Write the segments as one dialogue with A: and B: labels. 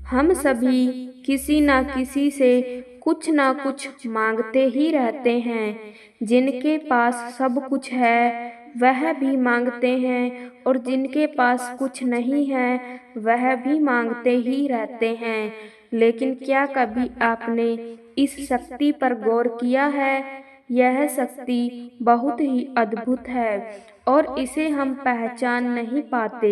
A: हम सभी किसी न किसी से कुछ न कुछ मांगते ही रहते हैं। जिनके पास सब कुछ है वह भी मांगते हैं, और जिनके पास कुछ नहीं है वह भी मांगते ही रहते हैं। लेकिन क्या कभी आपने इस शक्ति पर गौर किया है? यह शक्ति बहुत ही अद्भुत है और इसे हम पहचान नहीं पाते।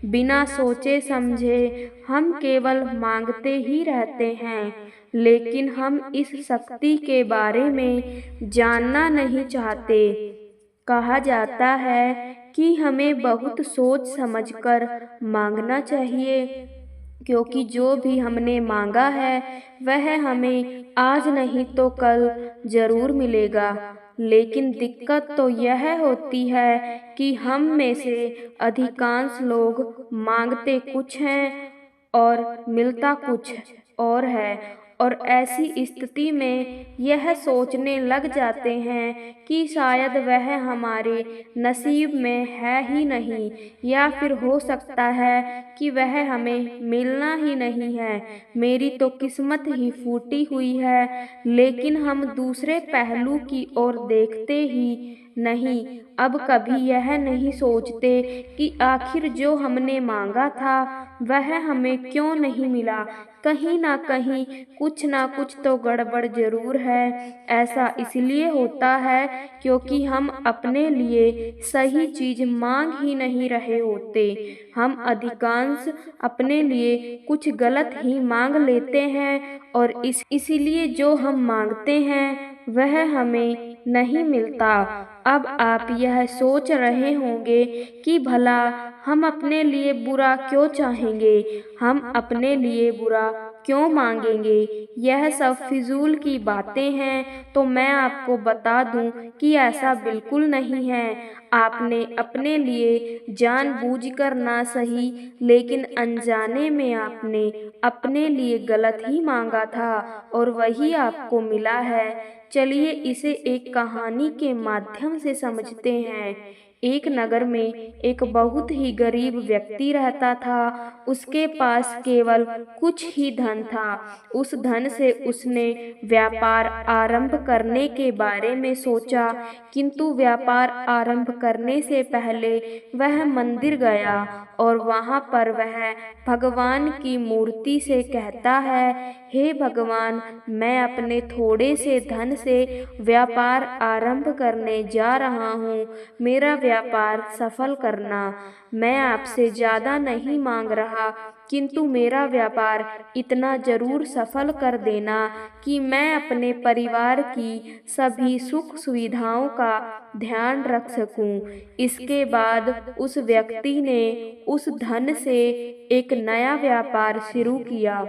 A: बिना सोचे समझे हम केवल मांगते ही रहते हैं, लेकिन हम इस शक्ति के बारे में जानना नहीं चाहते। कहा जाता है कि हमें बहुत सोच समझकर मांगना चाहिए, क्योंकि जो भी हमने मांगा है वह हमें आज नहीं तो कल जरूर मिलेगा। लेकिन दिक्कत तो यह होती है कि हम में से अधिकांश लोग मांगते कुछ हैं और मिलता कुछ और है, और ऐसी स्थिति में यह सोचने लग जाते हैं कि शायद वह हमारे नसीब में है ही नहीं, या फिर हो सकता है कि वह हमें मिलना ही नहीं है। मेरी तो किस्मत ही फूटी हुई है। लेकिन हम दूसरे पहलू की ओर देखते ही नहीं। अब कभी यह नहीं सोचते कि आखिर जो हमने मांगा था वह हमें क्यों नहीं मिला। कहीं ना कहीं कुछ ना कुछ तो गड़बड़ जरूर है। ऐसा इसलिए होता है क्योंकि हम अपने लिए सही चीज मांग ही नहीं रहे होते। हम अधिकांश अपने लिए कुछ गलत ही मांग लेते हैं, और इसीलिए जो हम मांगते हैं वह हमें नहीं मिलता। अब आप यह सोच रहे होंगे कि भला हम अपने लिए बुरा क्यों चाहेंगे, हम अपने लिए बुरा क्यों मांगेंगे। यह सब फिजूल की बातें हैं। तो मैं आपको बता दूं कि ऐसा बिल्कुल नहीं है। आपने अपने लिए जानबूझकर ना सही, लेकिन अनजाने में आपने अपने लिए गलत ही मांगा था, और वही आपको मिला है। चलिए इसे एक कहानी के माध्यम से समझते हैं। एक नगर में एक बहुत ही गरीब व्यक्ति रहता था। उसके पास केवल कुछ ही धन था। उस धन से उसने व्यापार आरंभ करने के बारे में सोचा, किंतु व्यापार आरंभ करने से पहले वह मंदिर गया और वहां पर वह भगवान की मूर्ति से कहता है, हे भगवान, मैं अपने थोड़े से धन से व्यापार आरंभ करने जा रहा हूँ। मेरा व्यापार सफल करना। मैं आपसे ज्यादा नहीं मांग रहा, किंतु मेरा व्यापार इतना जरूर सफल कर देना कि मैं अपने परिवार की सभी सुख सुविधाओं का ध्यान रख सकूं। इसके बाद उस व्यक्ति ने उस धन से एक नया व्यापार शुरू किया।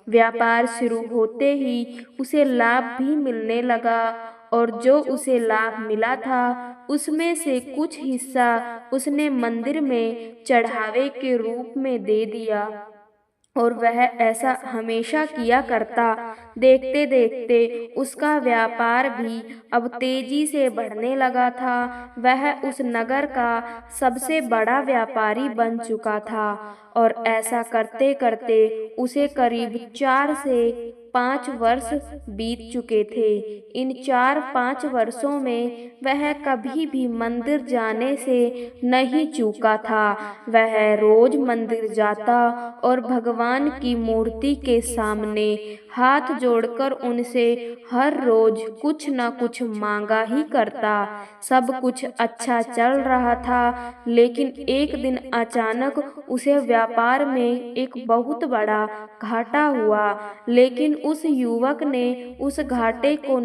A: व्यापार शुरू होते ही उसे लाभ भी मिलने लगा, और जो उसे लाभ मिला था उसमें से कुछ हिस्सा उसने मंदिर में चढ़ावे के रूप में दे दिया, और वह ऐसा हमेशा किया करता। देखते देखते उसका व्यापार भी अब तेजी से बढ़ने लगा था। वह उस नगर का सबसे बड़ा व्यापारी बन चुका था, और ऐसा करते करते उसे करीब 4 से 5 वर्ष बीत चुके थे। इन 4-5 वर्षों में वह कभी भी मंदिर जाने से नहीं चूका था। वह रोज मंदिर जाता और भगवान की मूर्ति के सामने हाथ जोड़कर उनसे हर रोज कुछ न कुछ मांगा ही करता। सब कुछ अच्छा चल रहा था, लेकिन एक दिन अचानक उसे व्यापार में एक बहुत बड़ा घाटा हुआ। लेकिन उस युवक ने उस घाटे को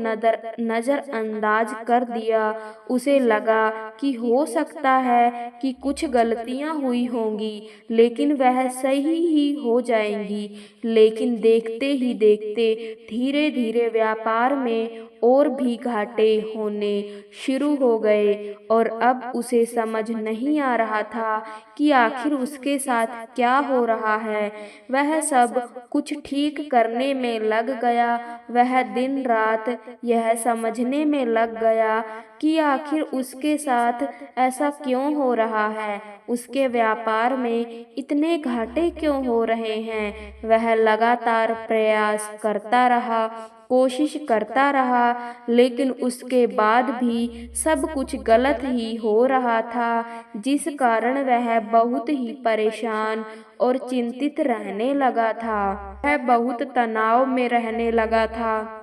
A: नजरअंदाज कर दिया। उसे लगा कि हो सकता है कि कुछ गलतियां हुई होंगी, लेकिन वह सही ही हो जाएंगी। लेकिन देखते ही देखते धीरे धीरे व्यापार में और भी घाटे होने शुरू हो गए और अब उसे समझ नहीं आ रहा था कि आखिर उसके साथ क्या हो रहा है। वह सब कुछ ठीक करने में लग गया। वह दिन रात यह समझने में लग गया कि आखिर उसके साथ ऐसा क्यों हो रहा है, उसके व्यापार में इतने घाटे क्यों हो रहे हैं। वह लगातार प्रयास करता रहा, कोशिश करता रहा, लेकिन उसके बाद भी सब कुछ गलत ही हो रहा था, जिस कारण वह बहुत ही परेशान और चिंतित रहने लगा था। वह बहुत तनाव में रहने लगा था।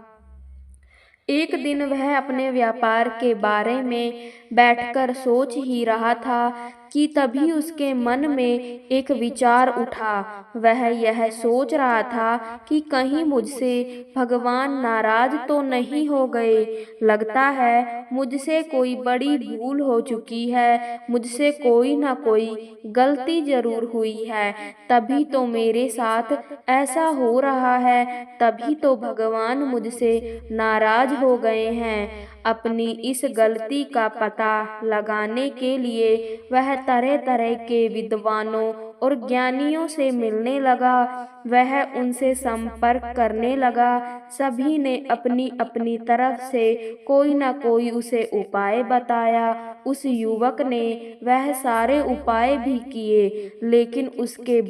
A: एक दिन वह अपने व्यापार के बारे में बैठकर सोच ही रहा था कि तभी उसके मन में एक विचार उठा। वह यह सोच रहा था कि कहीं मुझसे भगवान नाराज तो नहीं हो गए। लगता है मुझसे कोई बड़ी भूल हो चुकी है, मुझसे कोई ना कोई गलती जरूर हुई है, तभी तो मेरे साथ ऐसा हो रहा है, तभी तो भगवान मुझसे नाराज हो गए हैं। अपनी इस गलती का पता लगाने के लिए वह तरह तरह के विद्वानों और ज्ञानियों से मिलने लगा। वह उनसे संपर्क करने लगा। सभी ने अपनी अपनी तरफ से कोई न कोई उसे उपाय बताया। उस युवक ने वह सारे उपाय भी किए, लेकिन उसके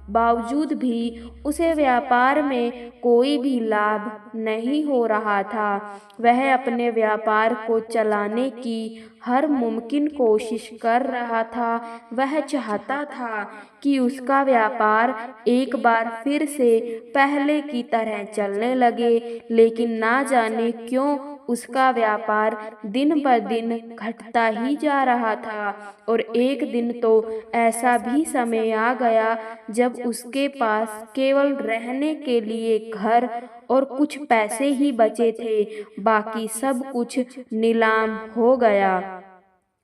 A: बावजूद भी उसे व्यापार में कोई भी लाभ नहीं हो रहा था। वह अपने व्यापार को चलाने की हर मुमकिन कोशिश कर रहा था। वह चाहता था कि उसका व्यापार एक बार फिर से पहले की तरह चलने लगे, लेकिन ना जाने क्यों उसका व्यापार दिन ब दिन घटता ही जा रहा था। और एक दिन तो ऐसा भी समय आ गया जब उसके पास केवल रहने के लिए घर और कुछ पैसे ही बचे थे, बाकी सब कुछ नीलाम हो गया।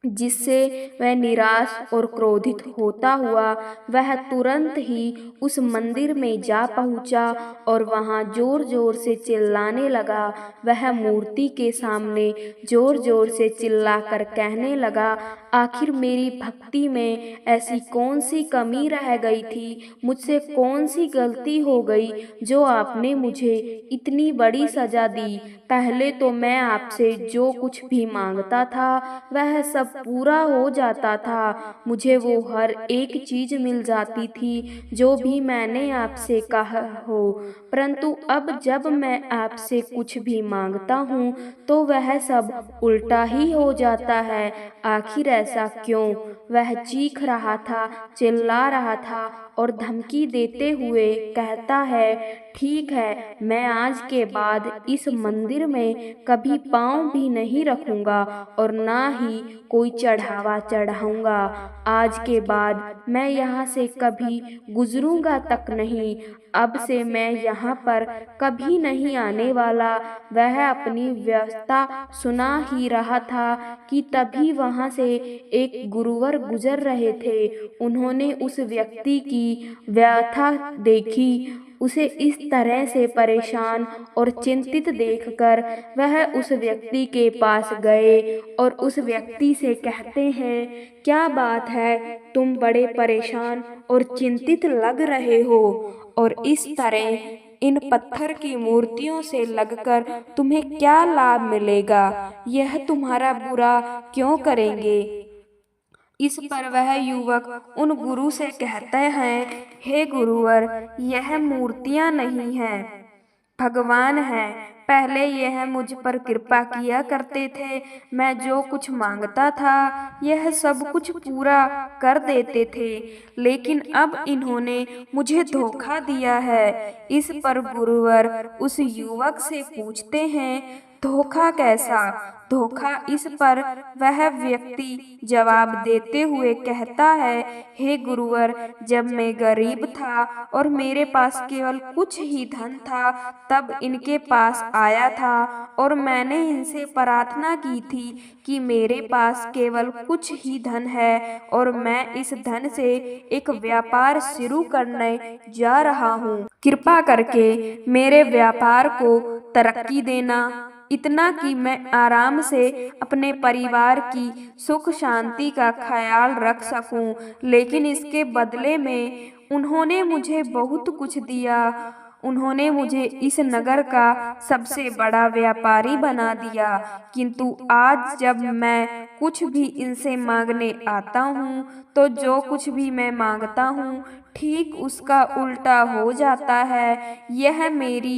A: जिससे वह निराश और क्रोधित होता हुआ वह तुरंत ही उस मंदिर में जा पहुंचा और वहां जोर जोर से चिल्लाने लगा। वह मूर्ति के सामने जोर जोर से चिल्लाकर कहने लगा, आखिर मेरी भक्ति में ऐसी कौन सी कमी रह गई थी, मुझसे कौन सी गलती हो गई जो आपने मुझे इतनी बड़ी सजा दी। पहले तो मैं आपसे जो कुछ भी मांगता था वह सब पूरा हो जाता था, मुझे वो हर एक चीज मिल जाती थी जो भी मैंने आपसे कहा हो, परंतु अब जब मैं आपसे कुछ भी मांगता हूँ तो वह सब उल्टा ही हो जाता है। आखिर ऐसा क्यों? वह चीख रहा था, चिल्ला रहा था और धमकी देते हुए कहता है, ठीक है, मैं आज के बाद इस मंदिर में कभी पाँव भी नहीं रखूंगा और ना ही कोई चढ़ावा चढ़ाऊंगा। आज के बाद मैं यहाँ से कभी गुजरूंगा तक नहीं। अब से मैं यहाँ पर कभी नहीं आने वाला। वह अपनी व्यवस्था सुना ही रहा था कि तभी वहाँ से एक गुरुवर गुजर रहे थे। उन्होंने उस व्यक्ति की व्यथा देखी। उसे इस तरह से परेशान और चिंतित देखकर वह उस व्यक्ति के पास गए और उस व्यक्ति से कहते हैं, क्या बात है, तुम बड़े परेशान और चिंतित लग रहे हो और इस तरह इन पत्थर की मूर्तियों से लगकर तुम्हें क्या लाभ मिलेगा? यह तुम्हारा बुरा क्यों करेंगे? इस पर वह युवक उन गुरु से कहते हैं, हे गुरुवर, यह मूर्तियां नहीं हैं, भगवान है। पहले यह मुझ पर कृपा किया करते थे। मैं जो कुछ मांगता था यह सब कुछ पूरा कर देते थे, लेकिन अब इन्होंने मुझे धोखा दिया है। इस पर गुरुवर उस युवक से पूछते हैं, धोखा कैसा? धोखा? इस पर वह व्यक्ति जवाब देते हुए कहता है, हे गुरुवर, जब मैं गरीब था और मेरे पास केवल कुछ ही धन था तब इनके पास आया था और मैंने इनसे प्रार्थना की थी कि मेरे पास केवल कुछ ही धन है और मैं इस धन से एक व्यापार शुरू करने जा रहा हूँ। कृपा करके मेरे व्यापार को तरक्की देना। इतना कि मैं आराम से अपने परिवार की सुख शांति का ख्याल रख सकूं, लेकिन इसके बदले में उन्होंने मुझे बहुत कुछ दिया। उन्होंने मुझे इस नगर का सबसे बड़ा व्यापारी बना दिया, किंतु आज जब मैं कुछ भी इनसे मांगने आता हूँ तो जो कुछ भी मैं मांगता हूँ ठीक उसका उल्टा हो जाता है। यह मेरी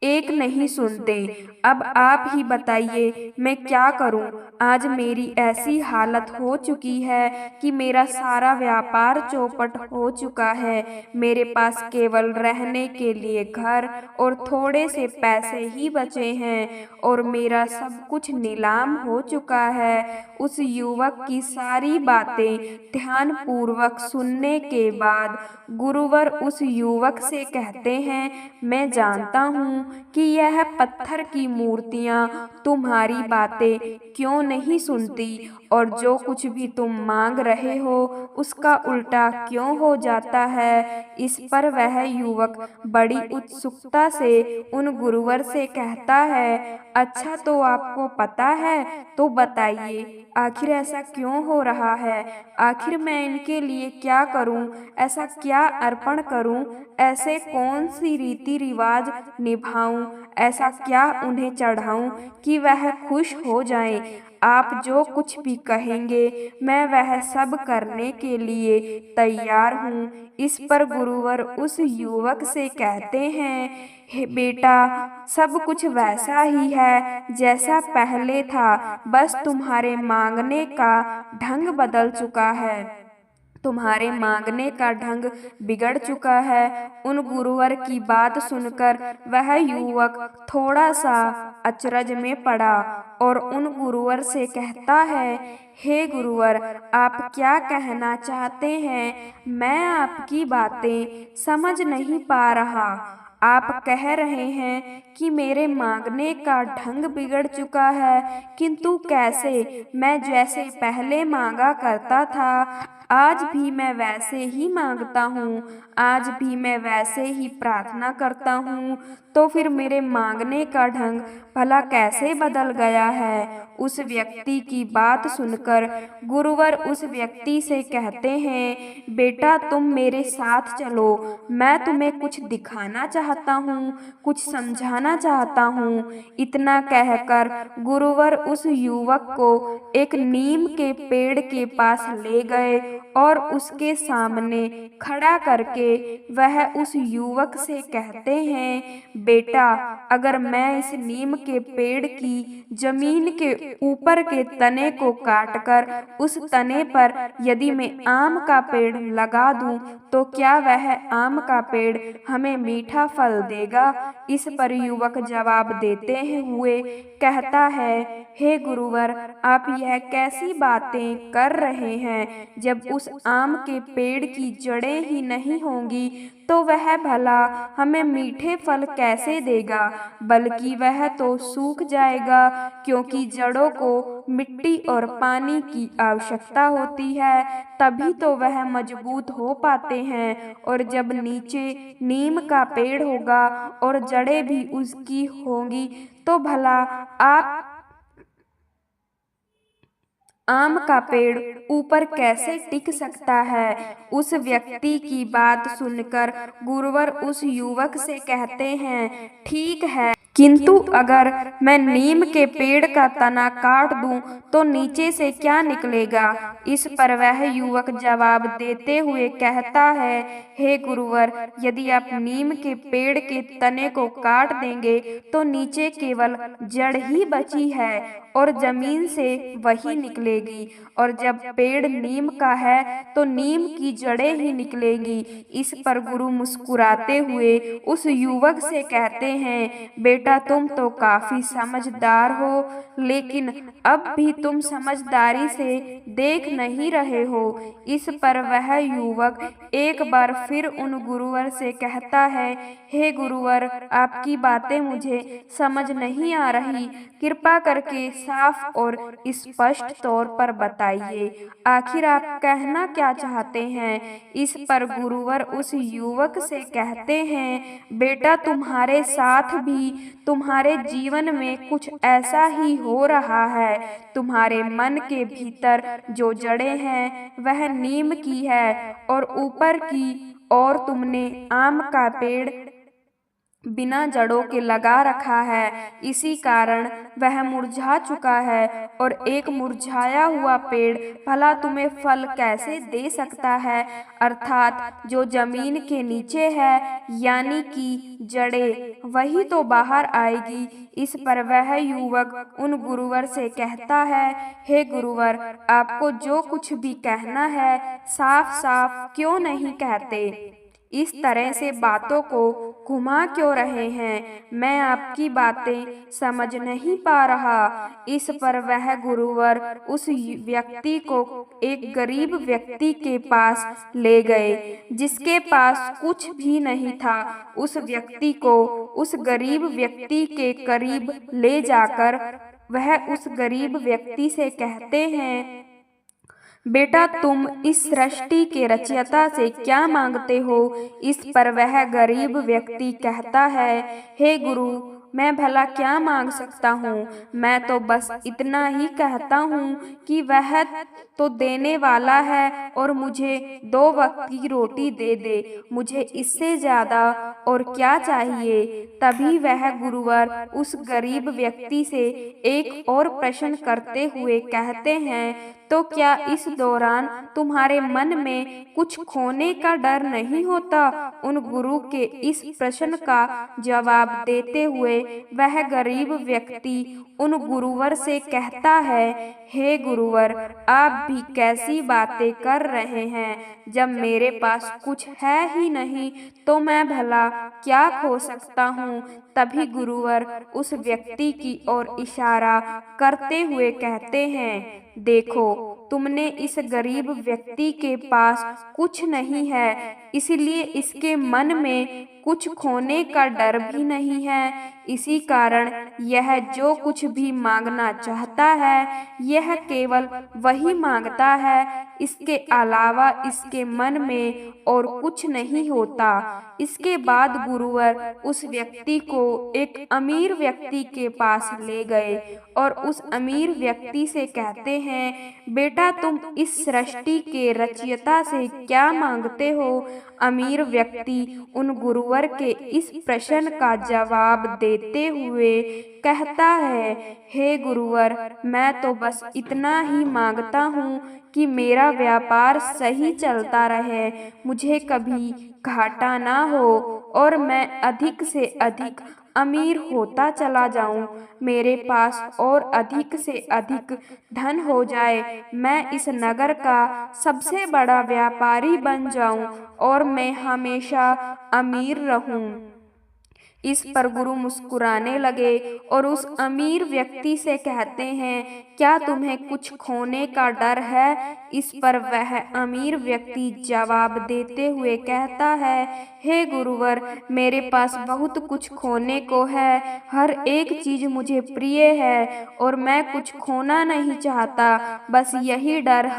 A: एक नहीं सुनते। अब आप ही बताइए मैं क्या करूं? आज मेरी ऐसी हालत हो चुकी है कि मेरा सारा व्यापार चौपट हो चुका है। मेरे पास केवल रहने के लिए घर और थोड़े से पैसे ही बचे हैं और मेरा सब कुछ नीलाम हो चुका है। उस युवक की सारी बातें ध्यान पूर्वक सुनने के बाद गुरुवर उस युवक से कहते हैं, मैं जानता हूँ कि यह पत्थर की मूर्तियाँ तुम्हारी बातें क्यों नहीं सुनती और जो कुछ भी तुम मांग रहे हो उसका उल्टा क्यों हो जाता है। इस पर वह युवक बड़ी उत्सुकता से उन गुरुवर से कहता है, अच्छा तो आपको पता है तो बताइए आखिर ऐसा क्यों हो रहा है? आखिर मैं इनके लिए क्या करूं? ऐसा क्या अर्पण करूं? ऐसे कौन सी रीति रिवाज निभाऊं? ऐसा क्या उन्हें चढ़ाऊं कि वह खुश हो जाएं? आप जो कुछ भी कहेंगे मैं वह सब करने के लिए तैयार हूँ। इस पर गुरुवर उस युवक से कहते हैं, हे बेटा, सब कुछ वैसा ही है जैसा पहले था, बस तुम्हारे मांगने का ढंग बदल चुका है। तुम्हारे मांगने का ढंग बिगड़ चुका है। उन गुरुवर की बात सुनकर वह युवक थोड़ा सा अचरज में पड़ा और उन गुरुवर से कहता है, हे गुरुवर, आप क्या कहना चाहते हैं? मैं आपकी बातें समझ नहीं पा रहा। आप कह रहे हैं कि मेरे मांगने का ढंग बिगड़ चुका है, किंतु कैसे? मैं जैसे पहले मांगा करता था आज भी मैं वैसे ही मांगता हूँ, आज भी मैं वैसे ही प्रार्थना करता हूँ, तो फिर मेरे मांगने का ढंग भला कैसे बदल गया है? उस व्यक्ति की बात सुनकर गुरुवर उस व्यक्ति से कहते हैं, बेटा तुम मेरे साथ चलो, मैं तुम्हें कुछ दिखाना चाहता हूँ, कुछ समझाना चाहता हूँ। इतना कहकर गुरुवर उस युवक को एक नीम के पेड़ के पास ले गए और उसके सामने खड़ा करके वह उस युवक से कहते हैं, बेटा, अगर मैं इस नीम के पेड़ की जमीन के ऊपर के तने को काटकर उस तने पर यदि मैं आम का पेड़ लगा दूं तो क्या वह आम का पेड़ हमें मीठा फल देगा? इस पर युवक जवाब देते हुए कहता है, हे गुरुवर, आप यह कैसी बातें कर रहे हैं? जब उस आम के पेड़ की जड़ें ही नहीं होंगी तो वह भला हमें मीठे फल कैसे देगा? बल्कि वह तो सूख जाएगा, क्योंकि जड़ों को मिट्टी और पानी की आवश्यकता होती है, तभी तो वह मजबूत हो पाते हैं। और जब नीचे नीम का पेड़ होगा और जड़ें भी उसकी होंगी तो भला आप आम का पेड़ ऊपर कैसे टिक सकता है? उस व्यक्ति की बात सुनकर गुरुवर उस युवक से कहते हैं, ठीक है, किंतु अगर मैं नीम के पेड़ का तना काट दूं तो नीचे से क्या निकलेगा? इस पर वह युवक जवाब देते हुए कहता है, हे गुरुवर, यदि आप नीम के पेड़ के तने को काट देंगे तो नीचे केवल जड़ ही बची है और जमीन से वही निकलेगी, और जब पेड़ नीम का है तो नीम की जड़ें ही निकलेंगी। इस पर गुरु मुस्कुराते हुए उस युवक से कहते हैं, बेटा, तुम तो काफी समझदार हो, लेकिन अब भी तुम समझदारी से देख नहीं रहे हो। इस पर वह युवक एक बार फिर उन गुरुवर से कहता है, हे गुरुवर, आपकी बातें मुझे समझ नहीं आ रही, कृपा करके साफ और स्पष्ट तौर पर बताइए, आखिर आप कहना क्या चाहते हैं। इस पर गुरुवर उस युवक से कहते हैं, बेटा तुम्हारे साथ भी तुम्हारे जीवन में कुछ ऐसा ही हो रहा है। तुम्हारे मन के भीतर जो जड़ें हैं वह नीम की है और ऊपर की और तुमने आम का पेड़ बिना जड़ों के लगा रखा है, इसी कारण वह मुरझा चुका है। और एक मुरझाया हुआ पेड़ भला तुम्हें फल कैसे दे सकता है, अर्थात जो जमीन के नीचे है यानी कि जड़ें, वही तो बाहर आएगी। इस पर वह युवक उन गुरुवर से कहता है, हे गुरुवर, आपको जो कुछ भी कहना है साफ साफ क्यों नहीं कहते, इस तरह से बातों को घुमा क्यों रहे हैं, मैं आपकी बातें समझ नहीं पा रहा। इस पर वह गुरुवर उस व्यक्ति को एक गरीब व्यक्ति के पास ले गए जिसके पास कुछ भी नहीं था। उस व्यक्ति को उस गरीब व्यक्ति के करीब ले जाकर वह उस गरीब व्यक्ति से कहते हैं, बेटा तुम इस सृष्टि के रचयिता से क्या मांगते हो। इस पर वह गरीब व्यक्ति कहता है, हे गुरु, मैं भला क्या मांग सकता हूँ, मैं तो बस इतना ही कहता हूँ कि वह तो देने वाला है और मुझे 2 वक्त की रोटी दे दे, मुझे इससे ज्यादा और क्या चाहिए। तभी वह गुरुवर उस गरीब व्यक्ति से एक और प्रश्न करते हुए कहते हैं, तो क्या इस दौरान तुम्हारे मन में कुछ खोने का डर नहीं होता। उन गुरु के इस प्रश्न का जवाब देते हुए वह गरीब व्यक्ति उन गुरुवर से कहता है, हे गुरुवर, आप भी कैसी बातें कर रहे हैं, जब मेरे पास कुछ है ही नहीं तो मैं भला क्या खो सकता हूँ। तभी गुरुवर उस व्यक्ति की ओर इशारा करते हुए कहते हैं, देखो, तुमने इस गरीब व्यक्ति के पास कुछ नहीं है, इसलिए इसके मन में कुछ खोने का डर भी नहीं है। इसी कारण यह जो कुछ भी मांगना चाहता है यह केवल वही मांगता है, इसके अलावा इसके मन में और कुछ नहीं होता। इसके बाद गुरुवर उस व्यक्ति को एक अमीर व्यक्ति के पास ले गए और उस अमीर व्यक्ति से कहते हैं, बेटा तुम इस सृष्टि के रचयिता से क्या मांगते हो। अमीर व्यक्ति उन गुरुवर के इस प्रश्न का जवाब देते हुए कहता है, हे गुरुवर, मैं तो बस इतना ही मांगता हूँ कि मेरा व्यापार सही चलता रहे, मुझे कभी घाटा ना हो और मैं अधिक से अधिक अमीर होता चला जाऊं, मेरे पास और अधिक से अधिक धन हो जाए, मैं इस नगर का सबसे बड़ा व्यापारी बन जाऊं और मैं हमेशा अमीर रहूं। इस पर गुरु मुस्कुराने लगे और उस अमीर व्यक्ति से कहते हैं, क्या तुम्हें कुछ खोने का डर है। इस पर वह अमीर व्यक्ति जवाब देते हुए कहता है, हे गुरुवर, मेरे पास बहुत कुछ खोने को है, हर एक चीज मुझे प्रिय है और मैं कुछ खोना नहीं चाहता, बस यही डर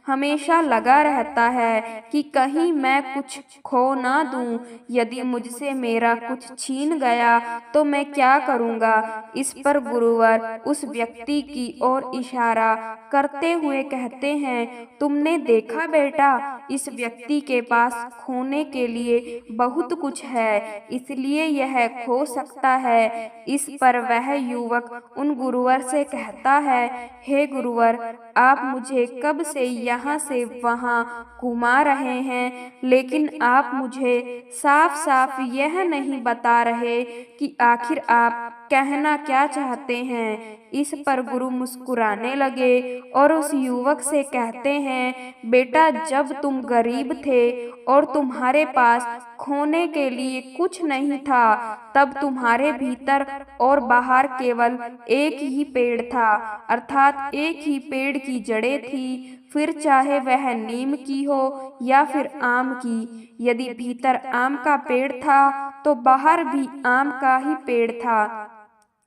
A: हमेशा लगा रहता है कि कहीं मैं कुछ खो ना दूं। यदि मुझसे मेरा कुछ छीन गया तो मैं क्या करूंगा। इस पर गुरुवर उस व्यक्ति की ओर इशारा करते हुए कहते हैं, तुमने देखा बेटा, इस व्यक्ति के पास खोने के लिए बहुत कुछ है, इसलिए यह खो सकता है। इस पर वह युवक उन गुरुवर से कहता है, हे गुरुवर, आप मुझे कब से यहाँ से वहाँ घुमा रहे हैं, लेकिन आप मुझे साफ साफ यह नहीं बता रहे कि आखिर आप कहना क्या चाहते हैं। इस पर गुरु मुस्कुराने लगे और उस युवक से कहते हैं, बेटा, जब तुम गरीब थे और तुम्हारे पास खोने के लिए कुछ नहीं था, तब तुम्हारे भीतर और बाहर केवल एक ही पेड़ था, अर्थात एक ही पेड़ की जड़ें थी, फिर चाहे वह नीम की हो या फिर आम की। यदि भीतर आम का पेड़ था तो बाहर भी आम का ही पेड़ था।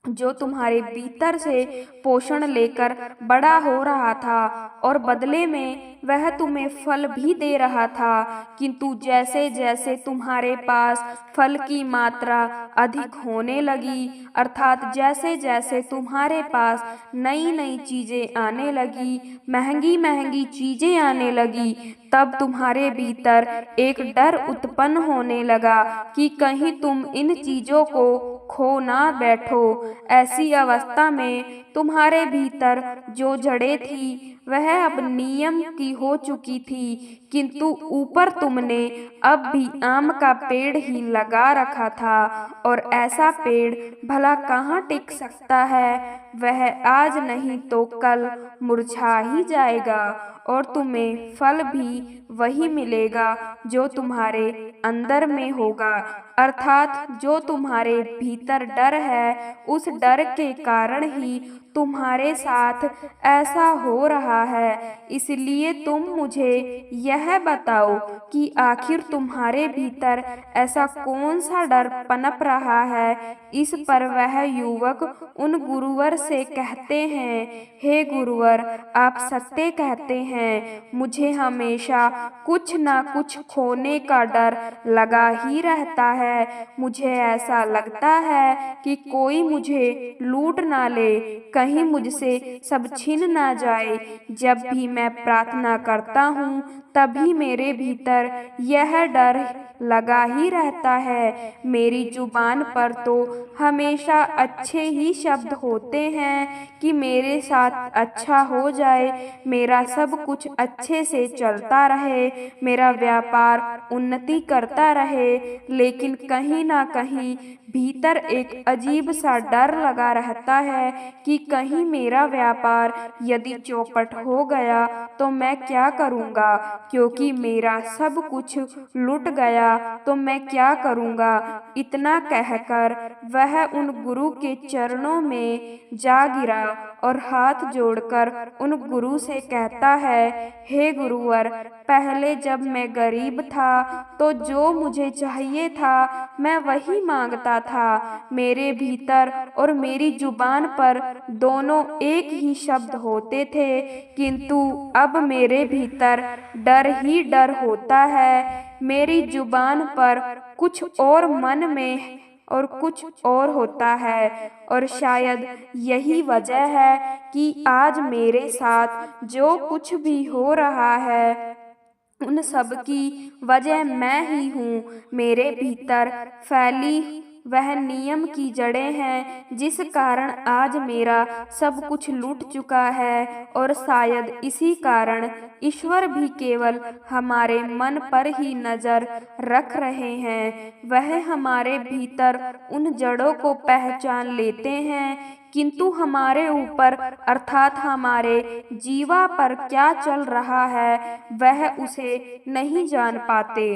A: जो तुम्हारे भीतर से पोषण लेकर बड़ा हो रहा था और बदले में वह तुम्हें फल भी दे रहा था। किंतु जैसे जैसे तुम्हारे पास फल की मात्रा अधिक होने लगी, अर्थात जैसे जैसे तुम्हारे पास नई नई चीजें आने लगी, महंगी महंगी चीजें आने लगी, तब तुम्हारे भीतर एक डर उत्पन्न होने लगा कि कहीं तुम इन चीजों को खो ना बैठो। ऐसी अवस्था में तुम्हारे भीतर जो जड़ें थी वह अब नियम की हो चुकी थी, किंतु ऊपर तुमने अब भी आम का पेड़ ही लगा रखा था, और ऐसा पेड़ भला कहाँ टिक सकता है। वह आज नहीं तो कल मुरझा ही जाएगा, और तुम्हें फल भी वही मिलेगा जो तुम्हारे अंदर में होगा, अर्थात जो तुम्हारे भीतर डर है, उस डर के कारण ही तुम्हारे साथ ऐसा हो रहा है। इसलिए तुम मुझे यह बताओ कि आखिर तुम्हारे भीतर ऐसा कौन सा डर पनप रहा है। इस पर वह युवक उन गुरुवर से कहते हैं, हे गुरुवर, आप सत्य कहते हैं, मुझे हमेशा कुछ ना कुछ खोने का डर लगा ही रहता है। मुझे ऐसा लगता है कि कोई मुझे लूट ना ले, कहीं मुझसे सब छीन ना जाए। जब भी मैं प्रार्थना करता हूँ तभी मेरे भीतर यह डर लगा ही रहता है। मेरी जुबान पर तो हमेशा अच्छे ही शब्द होते हैं कि मेरे साथ अच्छा हो जाए, मेरा सब कुछ अच्छे से चलता रहे, मेरा व्यापार उन्नति करता रहे, लेकिन कहीं ना कहीं भीतर एक अजीब सा डर लगा रहता है कि कहीं मेरा व्यापार यदि चौपट हो गया तो मैं क्या करूँगा, क्योंकि मेरा सब कुछ लुट गया तो मैं क्या करूँगा। इतना कहकर वह उन गुरु के चरणों में जा गिरा और हाथ जोड़कर उन गुरु से कहता है, हे गुरुवर, पहले जब मैं गरीब था तो जो मुझे चाहिए था मैं वही मांगता था। मेरे भीतर और मेरी जुबान पर दोनों एक ही शब्द होते थे, किंतु अब मेरे भीतर डर ही डर होता है। मेरी जुबान पर कुछ और, मन में और कुछ और होता है, और शायद यही वजह है कि आज मेरे साथ जो कुछ भी हो रहा है उन सब की वजह मैं ही हूँ। मेरे भीतर फैली वह नियम की जड़ें हैं जिस कारण आज मेरा सब कुछ लूट चुका है, और शायद इसी कारण ईश्वर भी केवल हमारे मन पर ही नजर रख रहे हैं। वह हमारे भीतर उन जड़ों को पहचान लेते हैं, किंतु हमारे ऊपर अर्थात हमारे जीवा पर क्या चल रहा है वह उसे नहीं जान पाते।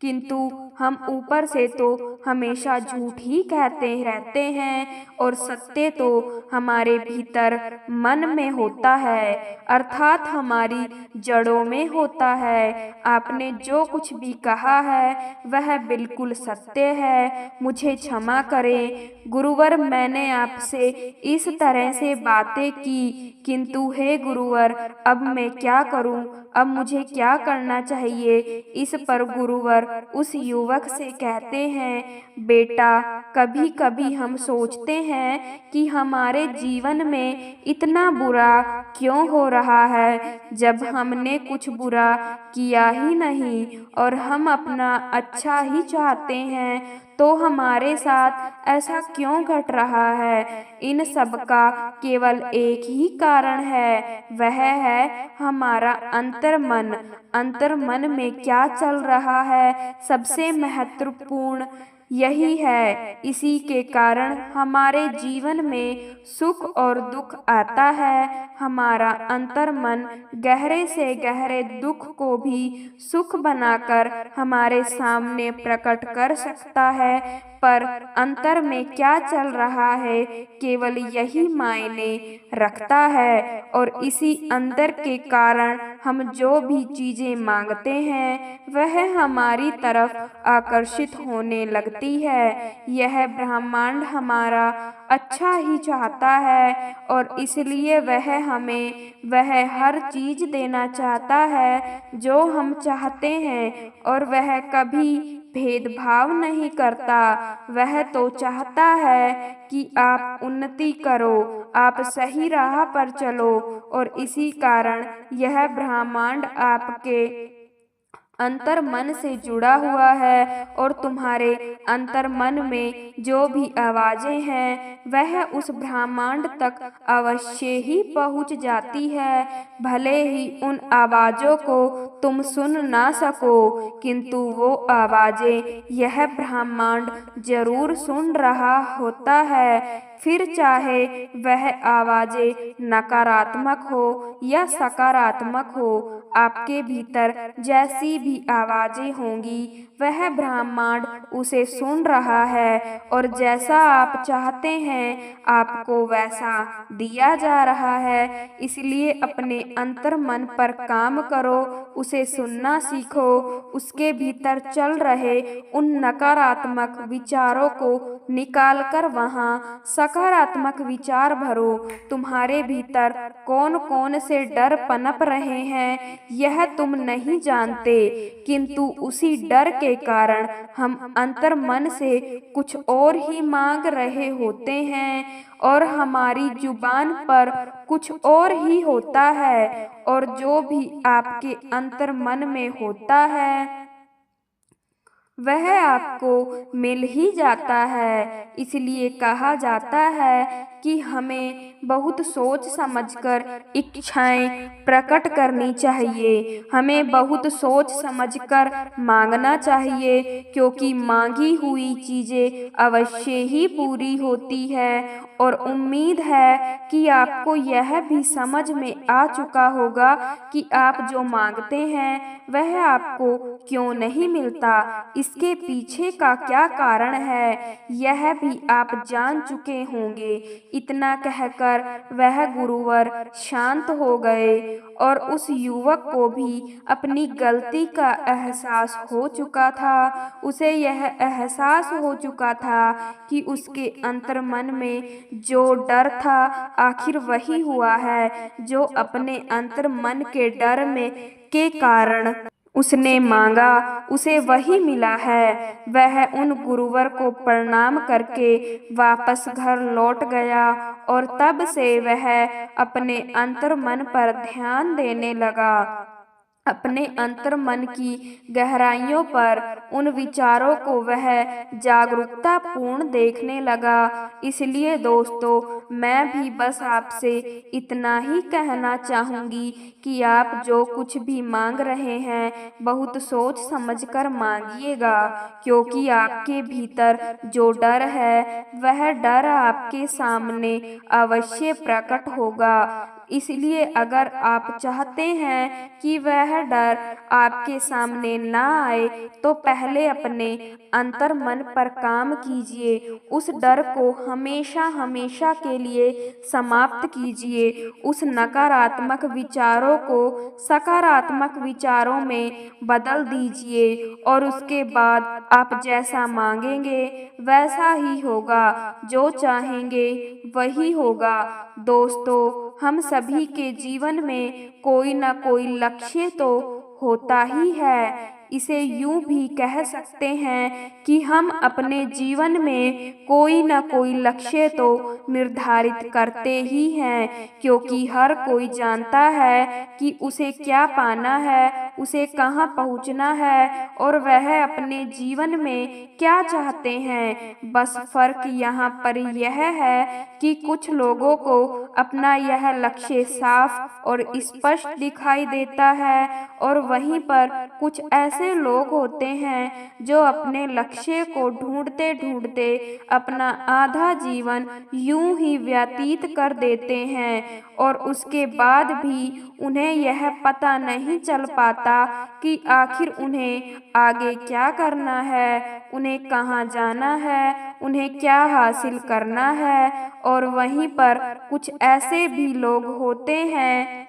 A: किंतु हम ऊपर से तो हमेशा झूठ ही कहते रहते हैं, और सत्य तो हमारे भीतर मन में होता है, अर्थात हमारी जड़ों में होता है। आपने जो कुछ भी कहा है वह बिल्कुल सत्य है। मुझे क्षमा करें गुरुवर, मैंने आपसे इस तरह से बातें की, किंतु हे गुरुवर, अब मैं क्या करूं, अब मुझे क्या करना चाहिए। इस पर गुरुवर उस युवक से कहते हैं, बेटा, कभी कभी हम सोचते हैं कि हमारे जीवन में इतना बुरा क्यों हो रहा है, जब हमने कुछ बुरा किया ही नहीं और हम अपना अच्छा ही चाहते हैं, तो हमारे साथ ऐसा क्यों घट रहा है। इन सब का केवल एक ही कारण है, वह है हमारा अंतर्मन। अंतर्मन में क्या चल रहा है सबसे महत्वपूर्ण यही है। इसी के कारण हमारे जीवन में सुख और दुख आता है। हमारा अंतर्मन गहरे से गहरे दुख को भी सुख बनाकर हमारे सामने प्रकट कर सकता है, पर अंतर में क्या चल रहा है केवल यही मायने रखता है, और इसी अंतर के कारण हम जो भी चीजें मांगते हैं वह हमारी तरफ आकर्षित होने लगती है। यह ब्रह्मांड हमारा अच्छा ही चाहता है और इसलिए वह हमें वह हर चीज देना चाहता है जो हम चाहते हैं और वह कभी भेदभाव नहीं करता। वह तो चाहता है कि आप उन्नति करो, आप सही राह पर चलो और इसी कारण यह ब्रह्मांड आपके अंतर मन से जुड़ा हुआ है और तुम्हारे अंतर मन में जो भी आवाजें हैं वह उस ब्रह्मांड तक अवश्य ही पहुंच जाती है। भले ही उन आवाजों को तुम सुन ना सको, किंतु वो आवाजें यह ब्रह्मांड जरूर सुन रहा होता है। फिर चाहे वह आवाजें नकारात्मक हो या सकारात्मक हो, आपके भीतर जैसी भी आवाजें होंगी वह ब्रह्मांड उसे सुन रहा है और जैसा आप चाहते हैं आपको वैसा दिया जा रहा है। इसलिए अपने अंतर मन पर काम करो, उसे सुनना सीखो, उसके भीतर चल रहे उन नकारात्मक विचारों को निकालकर वहाँ सकारात्मक विचार भरो। तुम्हारे भीतर कौन कौन से डर पनप रहे हैं यह तुम नहीं जानते, किंतु उसी डर के कारण हम अंतर मन से कुछ और ही मांग रहे होते हैं और हमारी जुबान पर कुछ और ही होता है और जो भी आपके अंतर मन में होता है वह आपको मिल ही जाता है। इसलिए कहा जाता है कि हमें बहुत सोच समझकर इच्छाएं प्रकट करनी चाहिए, हमें बहुत सोच समझकर मांगना चाहिए, क्योंकि मांगी हुई चीजें अवश्य ही पूरी होती है। और उम्मीद है कि आपको यह भी समझ में आ चुका होगा कि आप जो मांगते हैं वह आपको क्यों नहीं मिलता, इसके पीछे का क्या कारण है यह भी आप जान चुके होंगे। इतना कहकर वह गुरुवर शांत हो गए और उस युवक को भी अपनी गलती का एहसास हो चुका था। उसे यह एहसास हो चुका था कि उसके अंतर मन में जो डर था आखिर वही हुआ है जो अपने अंतर मन के डर में के कारण उसने मांगा, उसे वही मिला है। वह उन गुरुवर को प्रणाम करके वापस घर लौट गया और तब से वह अपने अंतर मन पर ध्यान देने लगा, अपने अंतर मन की गहराइयों पर उन विचारों को वह जागरूकता पूर्ण देखने लगा। इसलिए दोस्तों, मैं भी बस आपसे इतना ही कहना चाहूँगी कि आप जो कुछ भी मांग रहे हैं बहुत सोच समझकर मांगिएगा, क्योंकि आपके भीतर जो डर है वह डर आपके सामने अवश्य प्रकट होगा। इसलिए अगर आप चाहते हैं कि वह डर आपके सामने ना आए तो पहले अपने अंतर मन पर काम कीजिए, उस डर को हमेशा हमेशा के लिए समाप्त कीजिए, उस नकारात्मक विचारों को सकारात्मक विचारों में बदल दीजिए और उसके बाद आप जैसा मांगेंगे वैसा ही होगा, जो चाहेंगे वही होगा। दोस्तों, हम सभी के जीवन में कोई न कोई लक्ष्य तो होता ही है। इसे यूं भी कह सकते हैं कि हम अपने जीवन में कोई न कोई लक्ष्य तो निर्धारित करते ही हैं, क्योंकि हर कोई जानता है कि उसे क्या पाना है, उसे कहाँ पहुँचना है और वह अपने जीवन में क्या चाहते हैं। बस फर्क यहाँ पर यह है कि कुछ लोगों को अपना यह लक्ष्य साफ और स्पष्ट दिखाई देता है और वहीं पर कुछ ऐसे लोग होते हैं जो अपने लक्ष्य को ढूंढते ढूंढते अपना आधा जीवन यूं ही व्यतीत कर देते हैं और उसके बाद भी उन्हें यह पता नहीं चल पाता कि आखिर उन्हें आगे क्या करना है, उन्हें कहाँ जाना है, उन्हें क्या हासिल करना है। और वहीं पर कुछ ऐसे भी लोग होते हैं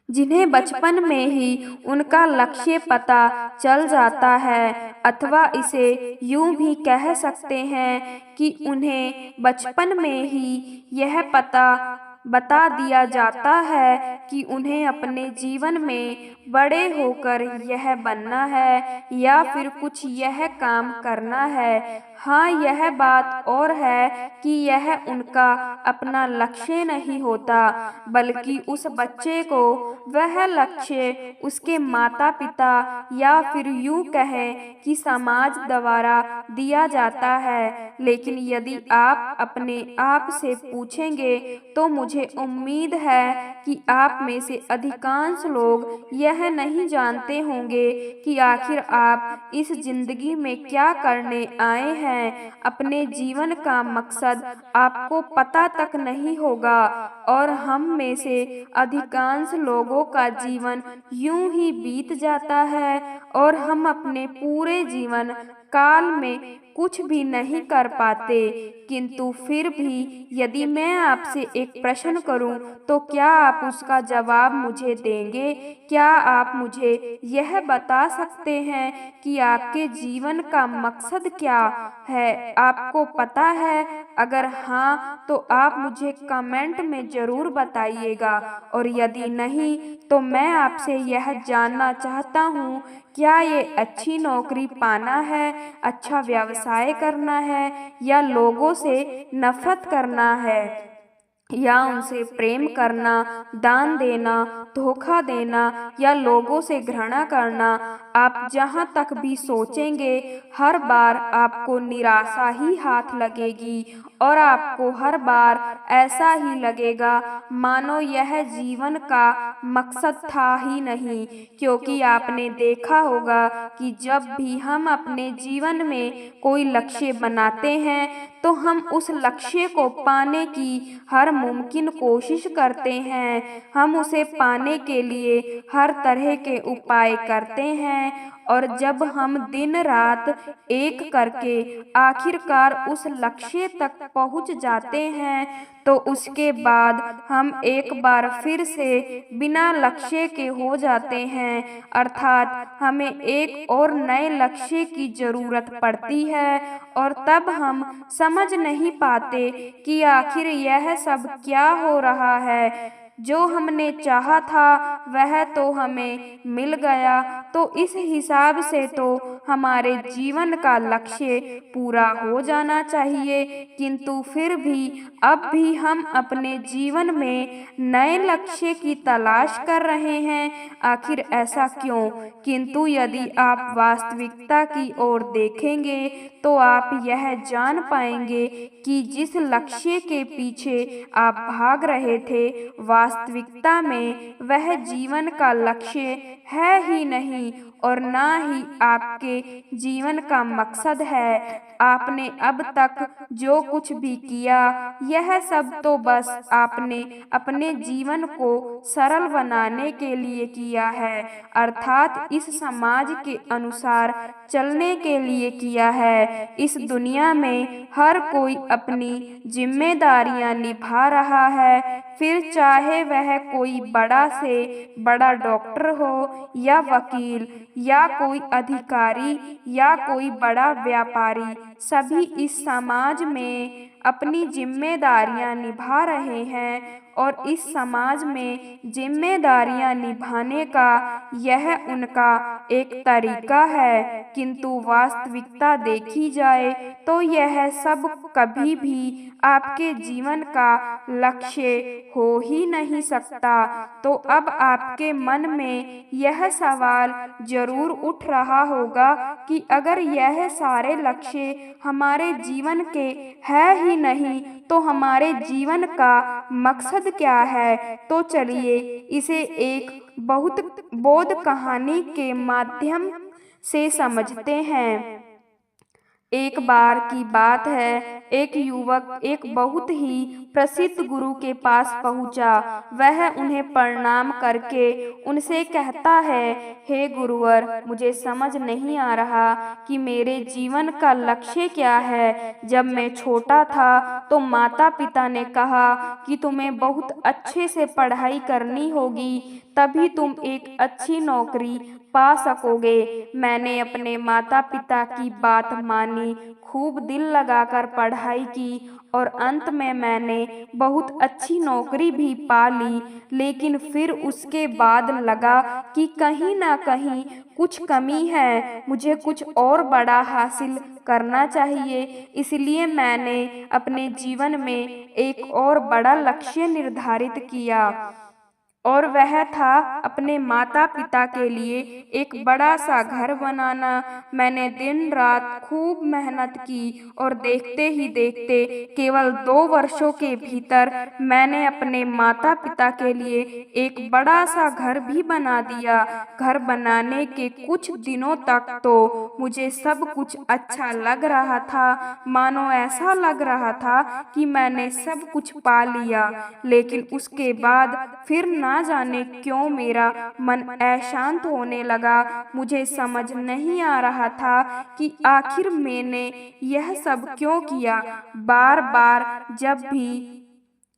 A: जिन्हें बचपन में ही उनका लक्ष्य पता चल जाता है, अथवा इसे यूं भी कह सकते हैं कि उन्हें बचपन में ही यह पता बता दिया जाता है कि उन्हें अपने जीवन में बड़े होकर यह बनना है या फिर कुछ यह काम करना है। हाँ, यह बात और है कि यह उनका अपना लक्ष्य नहीं होता, बल्कि उस बच्चे को वह लक्ष्य उसके माता पिता या फिर यूं कहें कि समाज द्वारा दिया जाता है। लेकिन यदि आप अपने आप से पूछेंगे तो मुझे उम्मीद है कि आप में से अधिकांश लोग यह नहीं जानते होंगे कि आखिर आप इस जिंदगी में क्या करने आए हैं। अपने जीवन का मकसद आपको पता तक नहीं होगा और हम में से अधिकांश लोगों का जीवन यूं ही बीत जाता है और हम अपने पूरे जीवन काल में कुछ भी नहीं कर पाते। किंतु फिर भी यदि मैं आपसे एक प्रश्न करूं तो क्या आप उसका जवाब मुझे देंगे? क्या आप मुझे यह बता सकते हैं कि आपके जीवन का मकसद क्या है? आपको पता है? अगर हाँ तो आप मुझे कमेंट में जरूर बताइएगा, और यदि नहीं तो मैं आपसे यह जानना चाहता हूँ, क्या ये अच्छी नौकरी पाना है, अच्छा व्यवसाय करना है, या लोगों से नफरत करना है, या उनसे प्रेम करना, दान देना, धोखा देना, या लोगों से घृणा करना? आप जहां तक भी सोचेंगे हर बार आपको निराशा ही हाथ लगेगी और आपको हर बार ऐसा ही लगेगा मानो यह जीवन का मकसद था ही नहीं। क्योंकि आपने देखा होगा कि जब भी हम अपने जीवन में कोई लक्ष्य बनाते हैं तो हम उस लक्ष्य को पाने की हर मुमकिन कोशिश करते हैं। हम उसे पाने के लिए हर तरह के उपाय करते हैं, और जब हम दिन रात एक करके आखिरकार उस लक्ष्य तक पहुंच जाते हैं तो उसके बाद हम एक बार फिर से बिना लक्ष्य के हो जाते हैं, अर्थात हमें एक और नए लक्ष्य की जरूरत पड़ती है। और तब हम समझ नहीं पाते कि आखिर यह सब क्या हो रहा है। जो हमने चाहा था वह तो हमें मिल गया, तो इस हिसाब से तो हमारे जीवन का लक्ष्य पूरा हो जाना चाहिए। किंतु फिर भी अब भी हम अपने जीवन में नए लक्ष्य की तलाश कर रहे हैं। आखिर ऐसा क्यों? किंतु यदि आप वास्तविकता की ओर देखेंगे तो आप यह जान पाएंगे कि जिस लक्ष्य के पीछे आप भाग रहे थे, वास्तविकता में वह जीवन का लक्ष्य है ही नहीं और ना ही आपके जीवन का मकसद है। आपने अब तक जो कुछ भी किया यह सब तो बस आपने अपने जीवन को सरल बनाने के लिए किया है, अर्थात इस समाज के अनुसार चलने के लिए किया है। इस दुनिया में हर कोई अपनी जिम्मेदारियां निभा रहा है, फिर चाहे वह कोई बड़ा से बड़ा डॉक्टर हो या वकील या कोई अधिकारी या कोई बड़ा व्यापारी, सभी इस समाज में अपनी जिम्मेदारियां निभा रहे हैं। और इस समाज में जिम्मेदारियां निभाने का यह उनका एक तरीका है। किंतु वास्तविकता देखी जाए तो यह सब कभी भी आपके जीवन का लक्ष्य हो ही नहीं सकता। तो अब आपके मन में यह सवाल जरूर उठ रहा होगा कि अगर यह सारे लक्ष्य हमारे जीवन के है ही नहीं तो हमारे जीवन का मकसद क्या है? तो चलिए इसे एक बहुत बोध कहानी के माध्यम से समझते हैं। एक बार की बात है, एक युवक एक बहुत ही प्रसिद्ध गुरु के पास पहुंचा। वह उन्हें प्रणाम करके उनसे कहता है, हे गुरुवर, मुझे समझ नहीं आ रहा कि मेरे जीवन का लक्ष्य क्या है। जब मैं छोटा था तो माता पिता ने कहा कि तुम्हें बहुत अच्छे से पढ़ाई करनी होगी, तभी तुम एक अच्छी नौकरी पा सकोगे। मैंने अपने माता पिता की बात मानी, खूब दिल लगाकर पढ़ाई की और अंत में मैंने बहुत अच्छी नौकरी भी पा ली। लेकिन फिर उसके बाद लगा कि कहीं ना कहीं कुछ कमी है, मुझे कुछ और बड़ा हासिल करना चाहिए। इसलिए मैंने अपने जीवन में एक और बड़ा लक्ष्य निर्धारित किया और वह था अपने माता पिता के लिए एक बड़ा सा घर बनाना। मैंने दिन रात खूब मेहनत की और देखते ही देखते केवल 2 वर्षों के भीतर मैंने अपने माता पिता के लिए एक बड़ा सा घर भी बना दिया। घर बनाने के कुछ दिनों तक तो मुझे सब कुछ अच्छा लग रहा था, मानो ऐसा लग रहा था कि मैंने सब कुछ पा लिया। लेकिन उसके बाद फिर ना जाने क्यों मेरा मन अशांत होने लगा। मुझे समझ नहीं आ रहा था कि आखिर मैंने यह सब क्यों किया। बार बार जब भी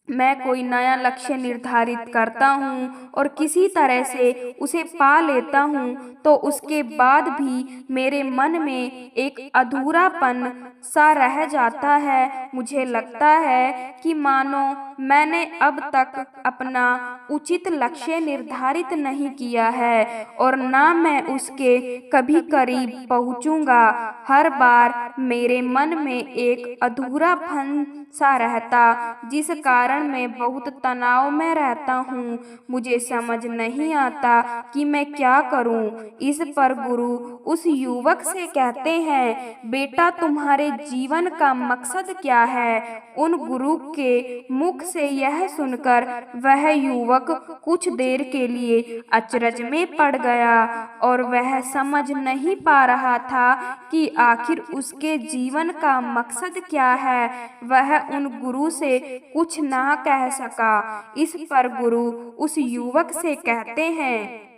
A: मैं कोई नया लक्ष्य निर्धारित करता हूँ और किसी तरह से उसे पा लेता हूँ, तो उसके बाद भी मेरे मन में एक अधूरापन सा रह जाता है। मुझे लगता है कि मानो मैंने अब तक अपना उचित लक्ष्य निर्धारित नहीं किया है और ना मैं उसके कभी करीब पहुँचूंगा। हर बार मेरे मन में एक अधूरापन सा रहता, जिस कारण मैं बहुत तनाव में रहता हूँ। मुझे समझ नहीं आता कि मैं क्या करूँ। इस पर गुरु उस युवक से कहते हैं, बेटा तुम्हारे जीवन का मकसद क्या है? उन गुरु के मुख से यह सुनकर वह युवक कुछ देर के लिए अचरज में पड़ गया और वह समझ नहीं पा रहा था कि आखिर उसके जीवन का मकसद क्या है। वह उन गुरु से कुछ ना कह सका। इस पर गुरु उस युवक से कहते हैं,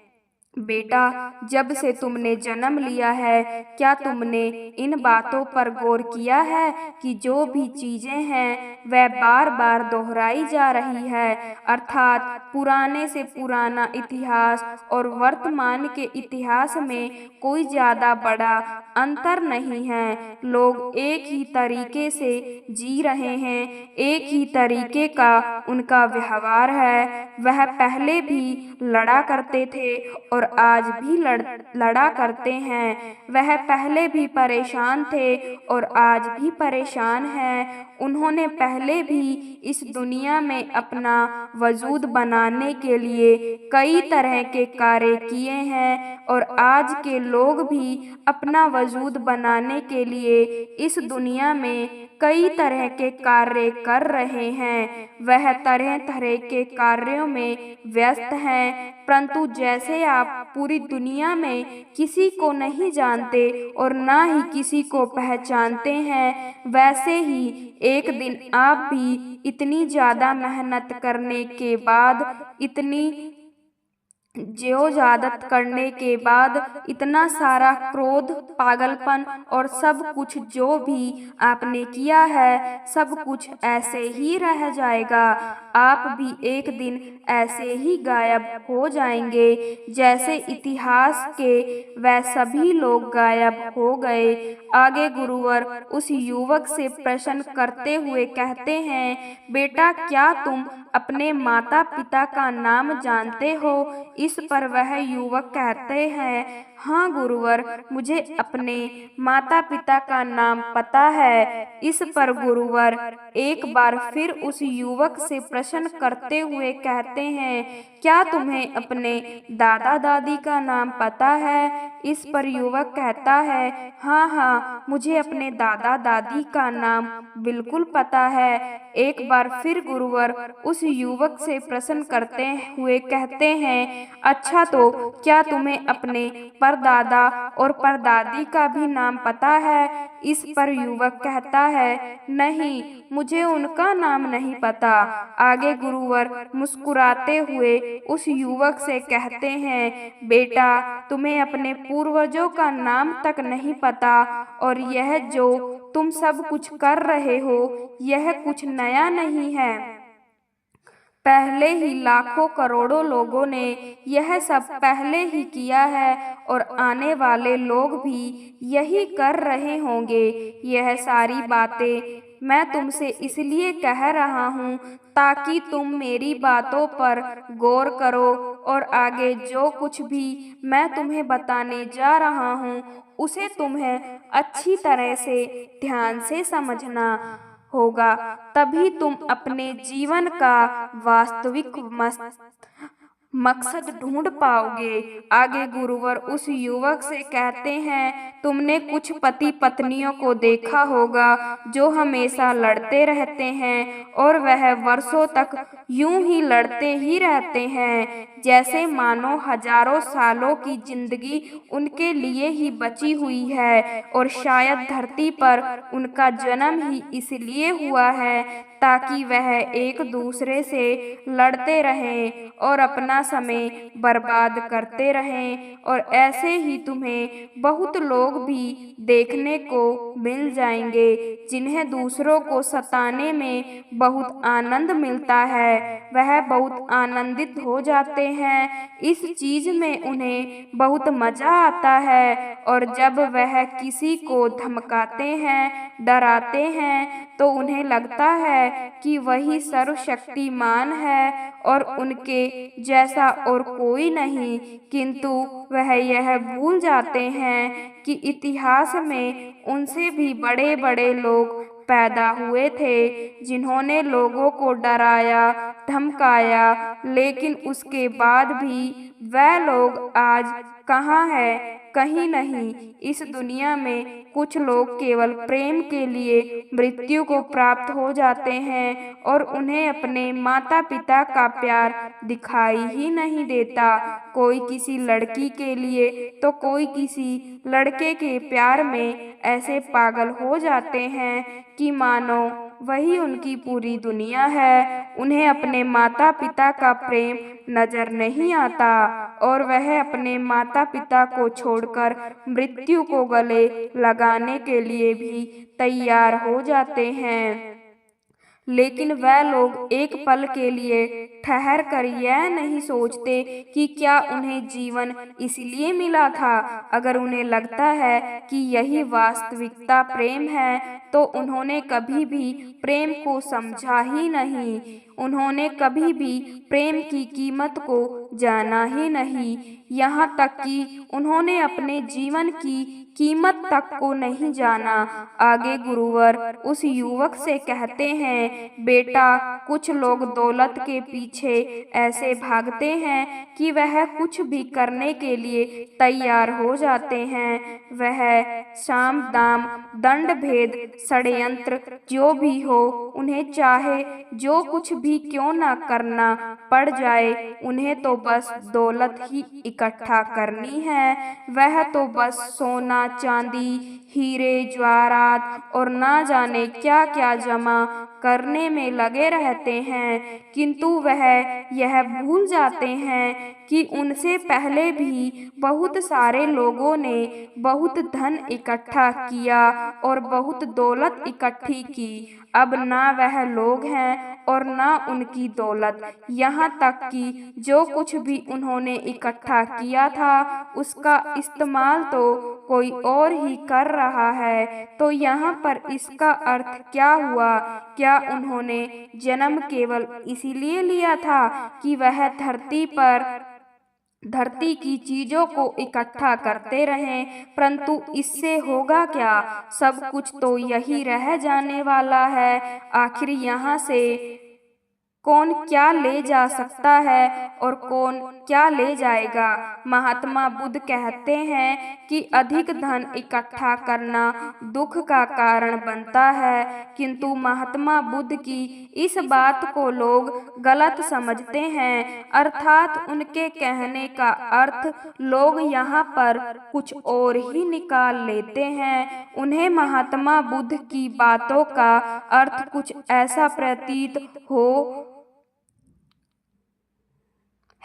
A: बेटा जब से तुमने जन्म लिया है, क्या तुमने इन बातों पर गौर किया है कि जो भी चीजें हैं वह बार बार दोहराई जा रही है। अर्थात पुराने से पुराना इतिहास और वर्तमान के इतिहास में कोई ज्यादा बड़ा अंतर नहीं है। लोग एक ही तरीके से जी रहे हैं, एक ही तरीके का उनका व्यवहार है। वह पहले भी लड़ा करते थे और आज भी लड़ा करते हैं। वह पहले भी परेशान थे और आज भी परेशान हैं। उन्होंने पहले भी इस दुनिया में अपना वजूद बनाने के लिए कई तरह के कार्य किए हैं और आज के लोग भी अपना वजूद बनाने के लिए इस दुनिया में कई तरह के कार्य कर रहे हैं। वह तरह तरह के कार्यों में व्यस्त हैं, परंतु जैसे आप पूरी दुनिया में किसी को नहीं जानते और ना ही किसी को पहचानते हैं, वैसे ही एक दिन आप भी इतनी ज्यादा मेहनत करने के बाद, इतनी ज्यादत करने के बाद, इतना सारा क्रोध, पागलपन और सब कुछ जो भी आपने किया है, सब कुछ ऐसे ही रह जाएगा। आप भी एक दिन ऐसे ही गायब हो जाएंगे जैसे इतिहास के वह सभी लोग गायब हो गए। आगे गुरुवर उस युवक से प्रश्न करते हुए कहते हैं, बेटा क्या तुम अपने माता पिता का नाम जानते हो? इस पर वह युवक कहते हैं, हाँ गुरुवर, मुझे अपने माता पिता का नाम पता है। इस पर गुरुवर एक बार फिर उस युवक से प्रश्न करते हुए कहते हैं, क्या तुम्हें अपने दादा दादी का नाम पता है? इस पर युवक कहता है, हाँ हाँ, मुझे अपने दादा दादी का नाम बिल्कुल पता है। एक बार फिर गुरुवर उस युवक से प्रश्न करते हुए कहते हैं, अच्छा तो क्या तुम्हें अपने परदादा और परदादी का भी नाम पता है? इस पर युवक कहता है, नहीं, मुझे उनका नाम नहीं पता। आगे गुरुवर मुस्कुराते हुए उस युवक से कहते हैं, बेटा तुम्हें अपने पूर्वजों का नाम तक नहीं पता और यह जो तुम सब कुछ कर रहे हो यह कुछ नया नहीं है। पहले ही लाखों करोड़ों लोगों ने यह सब पहले ही किया है और आने वाले लोग भी यही कर रहे होंगे। यह सारी बातें मैं तुमसे इसलिए कह रहा हूँ ताकि तुम मेरी बातों पर गौर करो और आगे जो कुछ भी मैं तुम्हें बताने जा रहा हूँ उसे तुम्हें अच्छी तरह से ध्यान से समझना होगा। तभी तुम अपने जीवन का वास्तविक मकसद ढूंढ पाओगे। आगे गुरुवर उस युवक से कहते हैं, तुमने कुछ पति पत्नियों को देखा होगा जो हमेशा लड़ते रहते हैं और वह वर्षों तक यूं ही लड़ते ही रहते हैं, जैसे मानो हजारों सालों की जिंदगी उनके लिए ही बची हुई है और शायद धरती पर उनका जन्म ही इसलिए हुआ है ताकि वह एक दूसरे से लड़ते रहें और अपना समय बर्बाद करते रहें। और ऐसे ही तुम्हें बहुत लोग भी देखने को मिल जाएंगे जिन्हें दूसरों को सताने में बहुत आनंद मिलता है। वह बहुत आनंदित हो जाते हैं, इस चीज में उन्हें बहुत मजा आता है। और जब वह किसी को धमकाते हैं, डराते हैं, तो उन्हें लगता है कि वही सर्वशक्तिमान है और उनके जैसा और कोई नहीं, किंतु वह यह भूल जाते हैं कि इतिहास में उनसे भी बड़े बड़े लोग पैदा हुए थे जिन्होंने लोगों को डराया, धमकाया, लेकिन उसके बाद भी वह लोग आज कहाँ है? कहीं नहीं। इस दुनिया में कुछ लोग केवल प्रेम के लिए मृत्यु को प्राप्त हो जाते हैं और उन्हें अपने माता पिता का प्यार दिखाई ही नहीं देता। कोई किसी लड़की के लिए तो कोई किसी लड़के के प्यार में ऐसे पागल हो जाते हैं कि मानो वही उनकी पूरी दुनिया है। उन्हें अपने माता पिता का प्रेम नजर नहीं आता और वह अपने माता पिता को छोड़कर मृत्यु को गले लगाने के लिए भी तैयार हो जाते हैं। लेकिन वह लोग एक पल के लिए ठहर कर यह नहीं सोचते कि क्या उन्हें जीवन इसलिए मिला था। अगर उन्हें लगता है कि यही वास्तविकता प्रेम है तो उन्होंने कभी भी प्रेम को समझा ही नहीं। उन्होंने कभी भी प्रेम की कीमत को जाना ही नहीं, यहाँ तक कि उन्होंने अपने जीवन की कीमत तक को नहीं जाना। आगे गुरुवर उस युवक से कहते हैं, बेटा, कुछ लोग दौलत के पीछे ऐसे भागते हैं कि वह कुछ भी करने के लिए तैयार हो जाते हैं। वह साम दाम दंड भेद षड्यंत्र जो भी हो, उन्हें चाहे जो कुछ भी क्यों ना करना पड़ जाए, उन्हें तो बस दौलत ही इकट्ठा करनी है। वह तो बस सोना, चांदी, हीरे जवाहरात और ना जाने क्या क्या जमा करने में लगे रहते हैं, किंतु वह यह भूल जाते हैं कि उनसे पहले भी बहुत सारे लोगों ने बहुत धन इकट्ठा किया और बहुत दौलत इकट्ठी की। अब ना वह लोग हैं और ना उनकी दौलत, यहाँ तक कि जो कुछ भी उन्होंने इकट्ठा किया था उसका इस्तेमाल तो कोई और ही कर रहा है। तो यहाँ पर इसका अर्थ क्या हुआ? क्या उन्होंने जन्म केवल इसीलिए लिया था कि वह धरती की चीजों को इकट्ठा करते रहें, परंतु इससे होगा क्या? सब कुछ तो यही रह जाने वाला है। आखिर यहाँ से कौन क्या ले जा सकता है और कौन क्या ले जाएगा? महात्मा बुद्ध कहते हैं कि अधिक धन इकट्ठा करना दुख का कारण बनता है, किंतु महात्मा बुद्ध की इस बात को लोग गलत समझते हैं। अर्थात उनके कहने का अर्थ लोग यहाँ पर कुछ और ही निकाल लेते हैं। उन्हें महात्मा बुद्ध की बातों का अर्थ कुछ ऐसा प्रतीत हो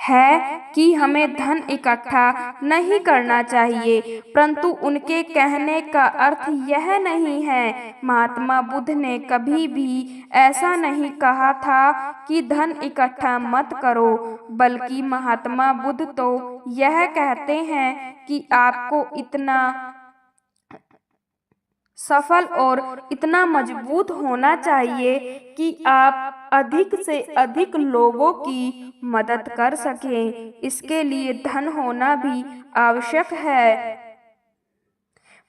A: है कि हमें धन इकट्ठा नहीं करना चाहिए, परंतु उनके कहने का अर्थ यह नहीं है। महात्मा बुद्ध ने कभी भी ऐसा नहीं कहा था कि धन इकट्ठा मत करो, बल्कि महात्मा बुद्ध तो यह कहते हैं कि आपको इतना सफल और इतना मजबूत होना चाहिए कि आप अधिक से अधिक लोगों की मदद कर सकें। इसके लिए धन होना भी आवश्यक है,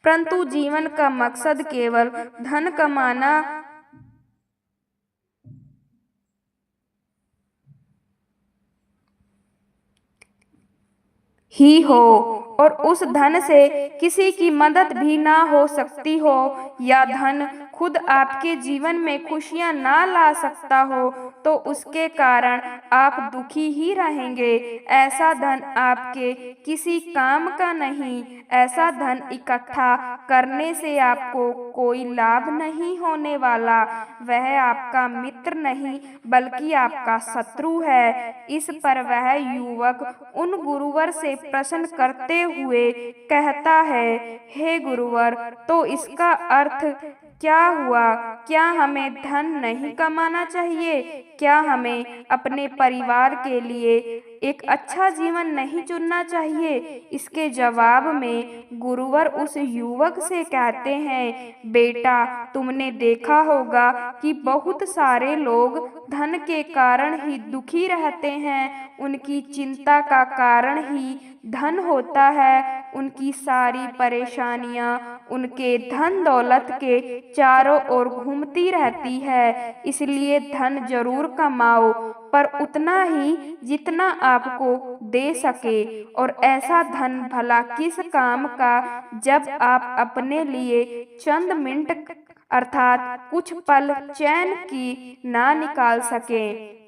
A: परंतु जीवन का मकसद केवल धन कमाना ही हो और उस धन से किसी की मदद भी ना हो सकती हो, या धन खुद आपके जीवन में खुशियां ना ला सकता हो, तो उसके कारण आप दुखी ही रहेंगे। ऐसा धन आपके किसी काम का नहीं। ऐसा धन इकट्ठा करने से आपको कोई लाभ नहीं होने वाला। वह आपका मित्र नहीं बल्कि आपका शत्रु है। इस पर वह युवक उन गुरुवर से प्रश्न करते हुए कहता है, हे गुरुवर, तो इसका अर्थ क्या हुआ? क्या हमें धन नहीं कमाना चाहिए? क्या हमें अपने परिवार के लिए एक अच्छा जीवन नहीं चुनना चाहिए? इसके जवाब में गुरुवर उस युवक से कहते हैं, बेटा, तुमने देखा होगा कि बहुत सारे लोग धन के कारण ही दुखी रहते हैं। उनकी चिंता का कारण ही धन होता है। उनकी सारी परेशानियां उनके धन दौलत के चारों ओर घूमती रहती है। इसलिए धन जरूर कमाओ, पर उतना ही जितना आपको दे सके। और ऐसा धन भला किस काम का, जब आप अपने लिए चंद मिनट अर्थात कुछ पल चैन की ना निकाल सकें।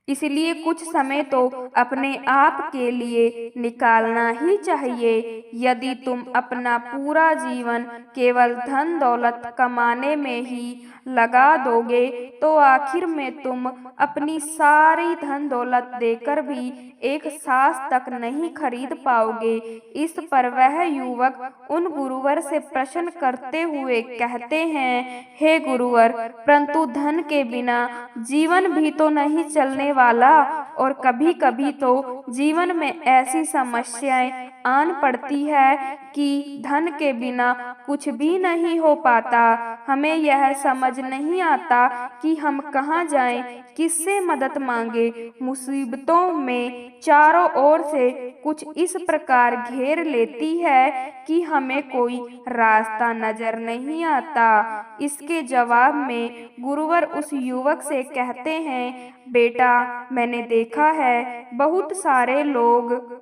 A: इसलिए कुछ समय तो अपने आप के लिए निकालना ही चाहिए। यदि तुम अपना पूरा जीवन केवल धन दौलत कमाने में ही लगा दोगे, तो आखिर में तुम अपनी सारी धन दौलत देकर भी एक सांस तक नहीं खरीद पाओगे। इस पर वह युवक उन गुरुवर से प्रश्न करते हुए कहते हैं, हे गुरुवर, परंतु धन के बिना जीवन भी तो नहीं चलने वाला, और कभी कभी तो जीवन में ऐसी समस्याएं आन पड़ती है कि धन के बिना कुछ भी नहीं हो पाता। हमें यह समझ नहीं आता कि हम कहाँ जाएं, किससे मदद मांगे। मुसीबतों में चारों ओर से कुछ इस प्रकार घेर लेती है कि हमें कोई रास्ता नजर नहीं आता। इसके जवाब में गुरुवर उस युवक से कहते हैं, बेटा, मैंने देखा है बहुत सारे लोग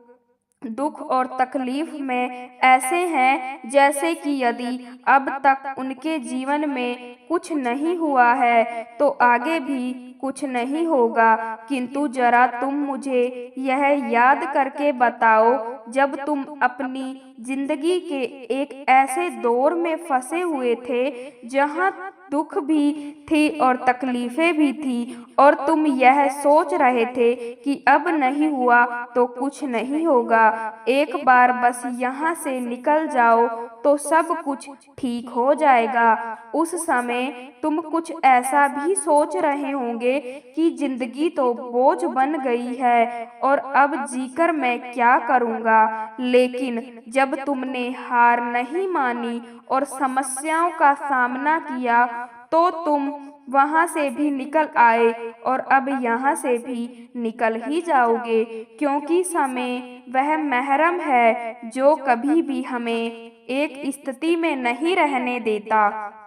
A: दुख और तकलीफ में ऐसे हैं जैसे कि यदि अब तक उनके जीवन में कुछ नहीं हुआ है तो आगे भी कुछ नहीं होगा। किंतु जरा तुम मुझे यह याद करके बताओ, जब तुम अपनी जिंदगी के एक ऐसे दौर में फंसे हुए थे जहां दुख भी थी और तकलीफें भी थी, और तुम यह सोच रहे थे कि अब नहीं हुआ तो कुछ नहीं होगा, एक बार बस यहाँ से निकल जाओ तो सब कुछ ठीक हो जाएगा। उस समय तुम कुछ ऐसा भी सोच रहे होंगे कि जिंदगी तो बोझ बन गई है और अब जीकर मैं क्या करूँगा। लेकिन जब तुमने हार नहीं मानी और समस्याओं का सामना किया, तो तुम वहां से भी निकल आए और अब यहाँ से भी निकल ही जाओगे, क्योंकि समय वह महरम है जो कभी भी हमें एक स्थिति में नहीं रहने देता।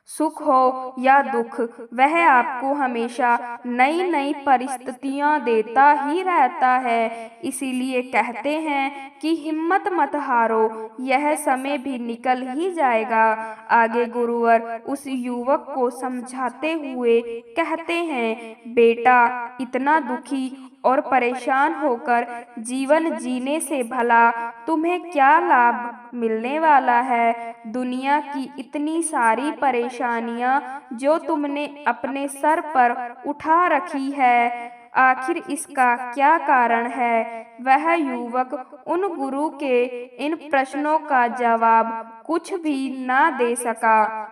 A: सुख हो या दुख, वह आपको हमेशा नई नई परिस्थितियां देता ही रहता है। इसीलिए कहते हैं कि हिम्मत मत हारो, यह समय भी निकल ही जाएगा। आगे गुरुवर उस युवक को समझाते हुए कहते हैं, बेटा, इतना दुखी और परेशान होकर जीवन जीने से भला तुम्हें क्या लाभ मिलने वाला है। दुनिया की इतनी सारी परेशानियां जो तुमने अपने सर पर उठा रखी है, आखिर इसका क्या कारण है? वह युवक उन गुरु के इन प्रश्नों का जवाब कुछ भी ना दे सका।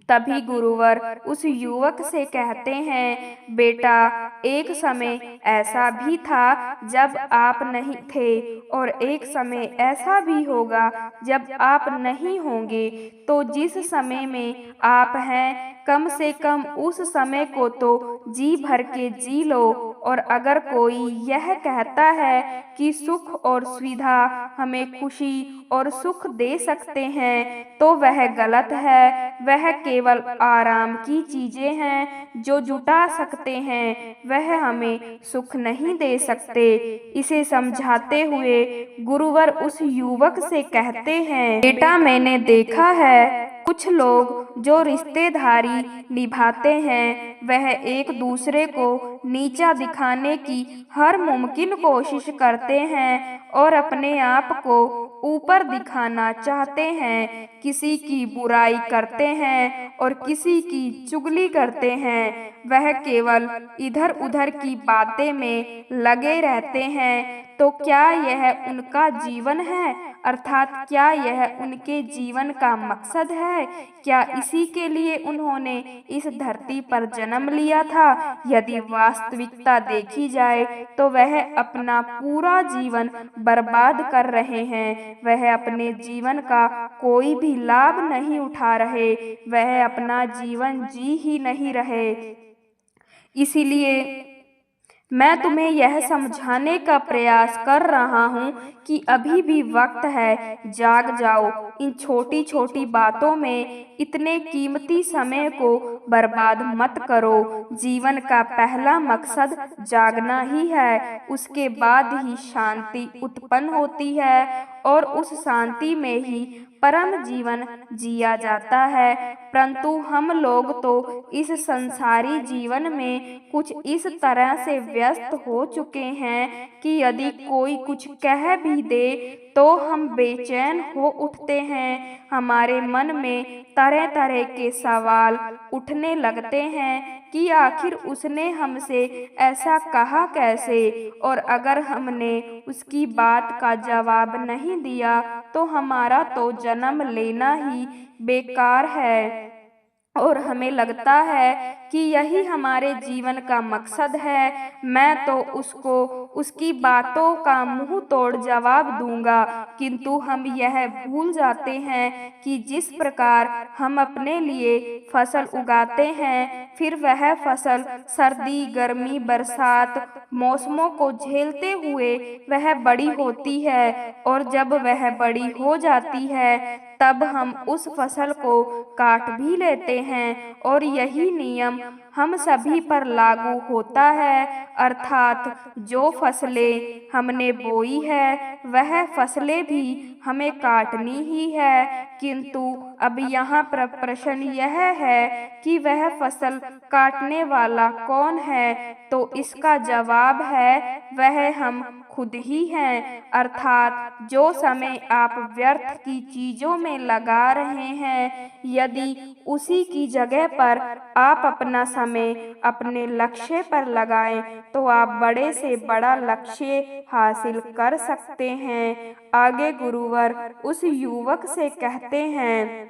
A: तभी गुरुवर उस युवक से कहते हैं, बेटा, एक समय ऐसा भी था जब आप नहीं थे, और एक समय ऐसा भी होगा जब आप नहीं होंगे। तो जिस समय में आप हैं, कम से कम उस समय को तो जी भर के जी लो। और अगर कोई यह कहता है कि सुख और सुविधा हमें खुशी और सुख दे सकते हैं, तो वह गलत है। वह केवल आराम की चीजें हैं जो जुटा सकते हैं, वह हमें सुख नहीं दे सकते। इसे समझाते हुए गुरुवर उस युवक से कहते हैं, बेटा, मैंने देखा है कुछ लोग जो रिश्तेदारी निभाते हैं, वह एक दूसरे को नीचा दिखाने की हर मुमकिन कोशिश करते हैं और अपने आप को ऊपर दिखाना चाहते हैं। किसी की बुराई करते हैं और किसी की चुगली करते हैं। वह केवल इधर उधर की बातें में लगे रहते हैं। तो क्या यह उनका जीवन है? अर्थात क्या यह उनके जीवन का मकसद है? क्या इसी के लिए उन्होंने इस धरती पर जन्म लिया था? यदि वास्तविकता देखी जाए तो वह अपना पूरा जीवन बर्बाद कर रहे हैं। वह अपने जीवन का कोई भी लाभ नहीं उठा रहे। वह अपना जीवन जी ही नहीं रहे। इसीलिए मैं तुम्हें यह समझाने का प्रयास कर रहा हूँ कि अभी भी वक्त है, जाग जाओ। इन छोटी छोटी बातों में इतने कीमती समय को बर्बाद मत करो। जीवन का पहला मकसद जागना ही है, उसके बाद ही शांति उत्पन्न होती है और उस शांति में ही परम जीवन जिया जाता है। परंतु हम लोग तो इस संसारी जीवन में कुछ इस तरह से व्यस्त हो चुके हैं कि यदि कोई कुछ कह भी दे तो हम बेचैन हो उठते हैं। हमारे मन में तरह तरह के सवाल उठने लगते हैं कि आखिर उसने हमसे ऐसा कहा कैसे, और अगर हमने उसकी बात का जवाब नहीं दिया तो हमारा तो जन्म लेना ही बेकार है। और हमें लगता है कि यही हमारे जीवन का मकसद है। मैं तो उसको उसकी बातों का मुंह तोड़ जवाब दूंगा, किंतु हम यह भूल जाते हैं कि जिस प्रकार हम अपने लिए फसल उगाते हैं, फिर वह फसल सर्दी, गर्मी, बरसात मौसमों को झेलते हुए वह बड़ी होती है, और जब वह बड़ी हो जाती है तब हम उस फसल को काट भी लेते हैं। और यही नियम हम सभी पर लागू होता है। अर्थात जो फसलें हमने बोई है वह फसलें भी हमें काटनी ही है। किंतु अब यहाँ पर प्रश्न यह है कि वह फसल काटने वाला कौन है? तो इसका जवाब है, वह हम खुद ही हैं। अर्थात जो समय आप व्यर्थ की चीजों में लगा रहे हैं, यदि उसी की जगह पर आप अपना समय अपने लक्ष्य पर लगाएं तो आप बड़े से बड़ा लक्ष्य हासिल कर सकते हैं। आगे गुरुवर उस युवक से कहते हैं,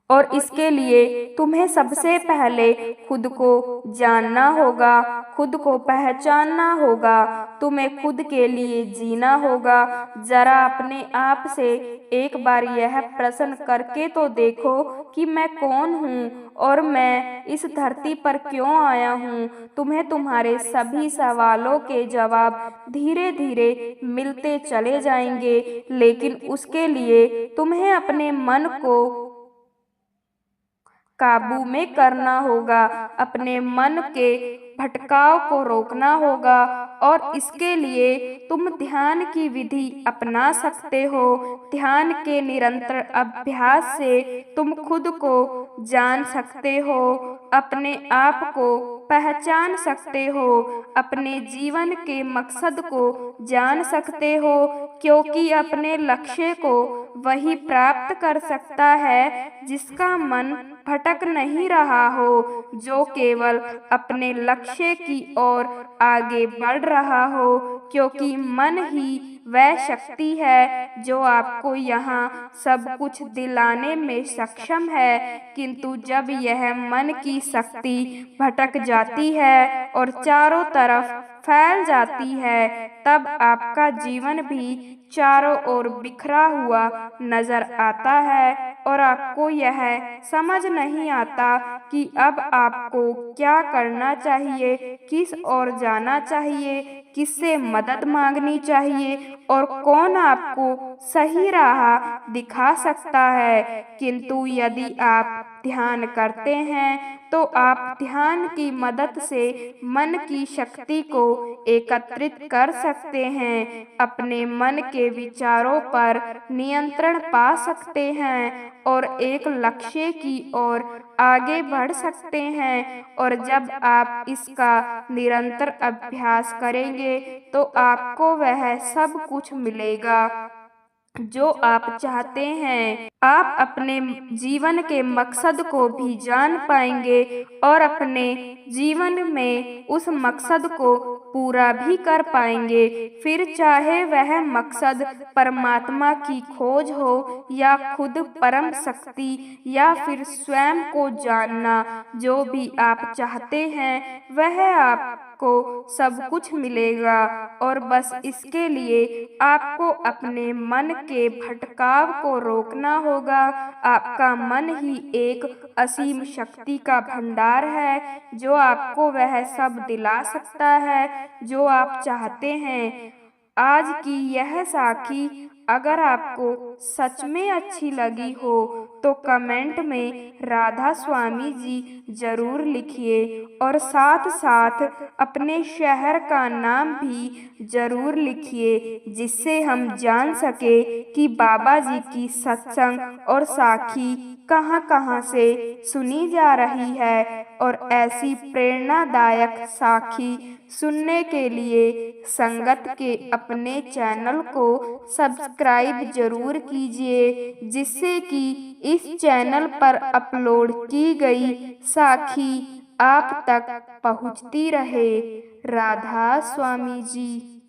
A: और इसके लिए तुम्हें सबसे पहले खुद को जानना होगा, खुद को पहचानना होगा, तुम्हें खुद के लिए जीना होगा। जरा अपने आप से एक बार यह प्रश्न करके तो देखो कि मैं कौन हूँ और मैं इस धरती पर क्यों आया हूँ। तुम्हें तुम्हारे सभी सवालों के जवाब धीरे धीरे मिलते चले जाएंगे, लेकिन उसके लिए तुम्हें अपने मन को काबू में करना होगा, अपने मन के भटकाव को रोकना होगा। और इसके लिए तुम ध्यान की विधि अपना सकते हो। ध्यान के निरंतर अभ्यास से तुम खुद को जान सकते हो, अपने आप को पहचान सकते हो, अपने जीवन के मकसद को जान सकते हो क्योंकि अपने लक्ष्य को वही प्राप्त कर सकता है जिसका मन भटक नहीं रहा हो, जो केवल अपने लक्ष्य की ओर आगे बढ़ रहा हो, क्योंकि मन ही वह शक्ति है जो आपको यहाँ सब कुछ दिलाने में सक्षम है। किंतु जब यह मन की शक्ति भटक जाती है और चारों तरफ फैल जाती है, तब आपका जीवन भी चारों ओर बिखरा हुआ नजर आता है और आपको यह समझ नहीं आता कि अब आपको क्या करना चाहिए, किस ओर जाना चाहिए, किससे मदद मांगनी चाहिए और कौन आपको सही राह दिखा सकता है। किंतु यदि आप ध्यान करते हैं तो आप ध्यान की मदद से मन की शक्ति को एकत्रित कर सकते हैं, अपने मन के विचारों पर नियंत्रण पा सकते हैं और एक लक्ष्य की ओर आगे बढ़ सकते हैं। और जब आप इसका निरंतर अभ्यास करेंगे तो आपको वह सब कुछ मिलेगा जो आप चाहते हैं। आप अपने जीवन के मकसद को भी जान पाएंगे और अपने जीवन में उस मकसद को पूरा भी कर पाएंगे। फिर चाहे वह मकसद परमात्मा की खोज हो या खुद परम शक्ति या फिर स्वयं को जानना, जो भी आप चाहते हैं वह आपको सब कुछ मिलेगा। और बस इसके लिए आपको अपने मन के भटकाव को रोकना होगा। आपका मन ही एक असीम शक्ति का भंडार है जो आपको वह सब दिला सकता है जो आप चाहते हैं। आज की यह साखी अगर आपको सच में अच्छी लगी हो तो कमेंट में राधा स्वामी जी जरूर लिखिए और साथ साथ अपने शहर का नाम भी जरूर लिखिए, जिससे हम जान सके कि बाबा जी की सत्संग और साखी कहाँ कहाँ से सुनी जा रही है। और ऐसी प्रेरणादायक साखी सुनने के लिए संगत के अपने चैनल को सब्सक्राइब जरूर कीजिए, जिससे कि इस चैनल पर अपलोड की गई साखी आप तक पहुंचती रहे। राधा स्वामी जी।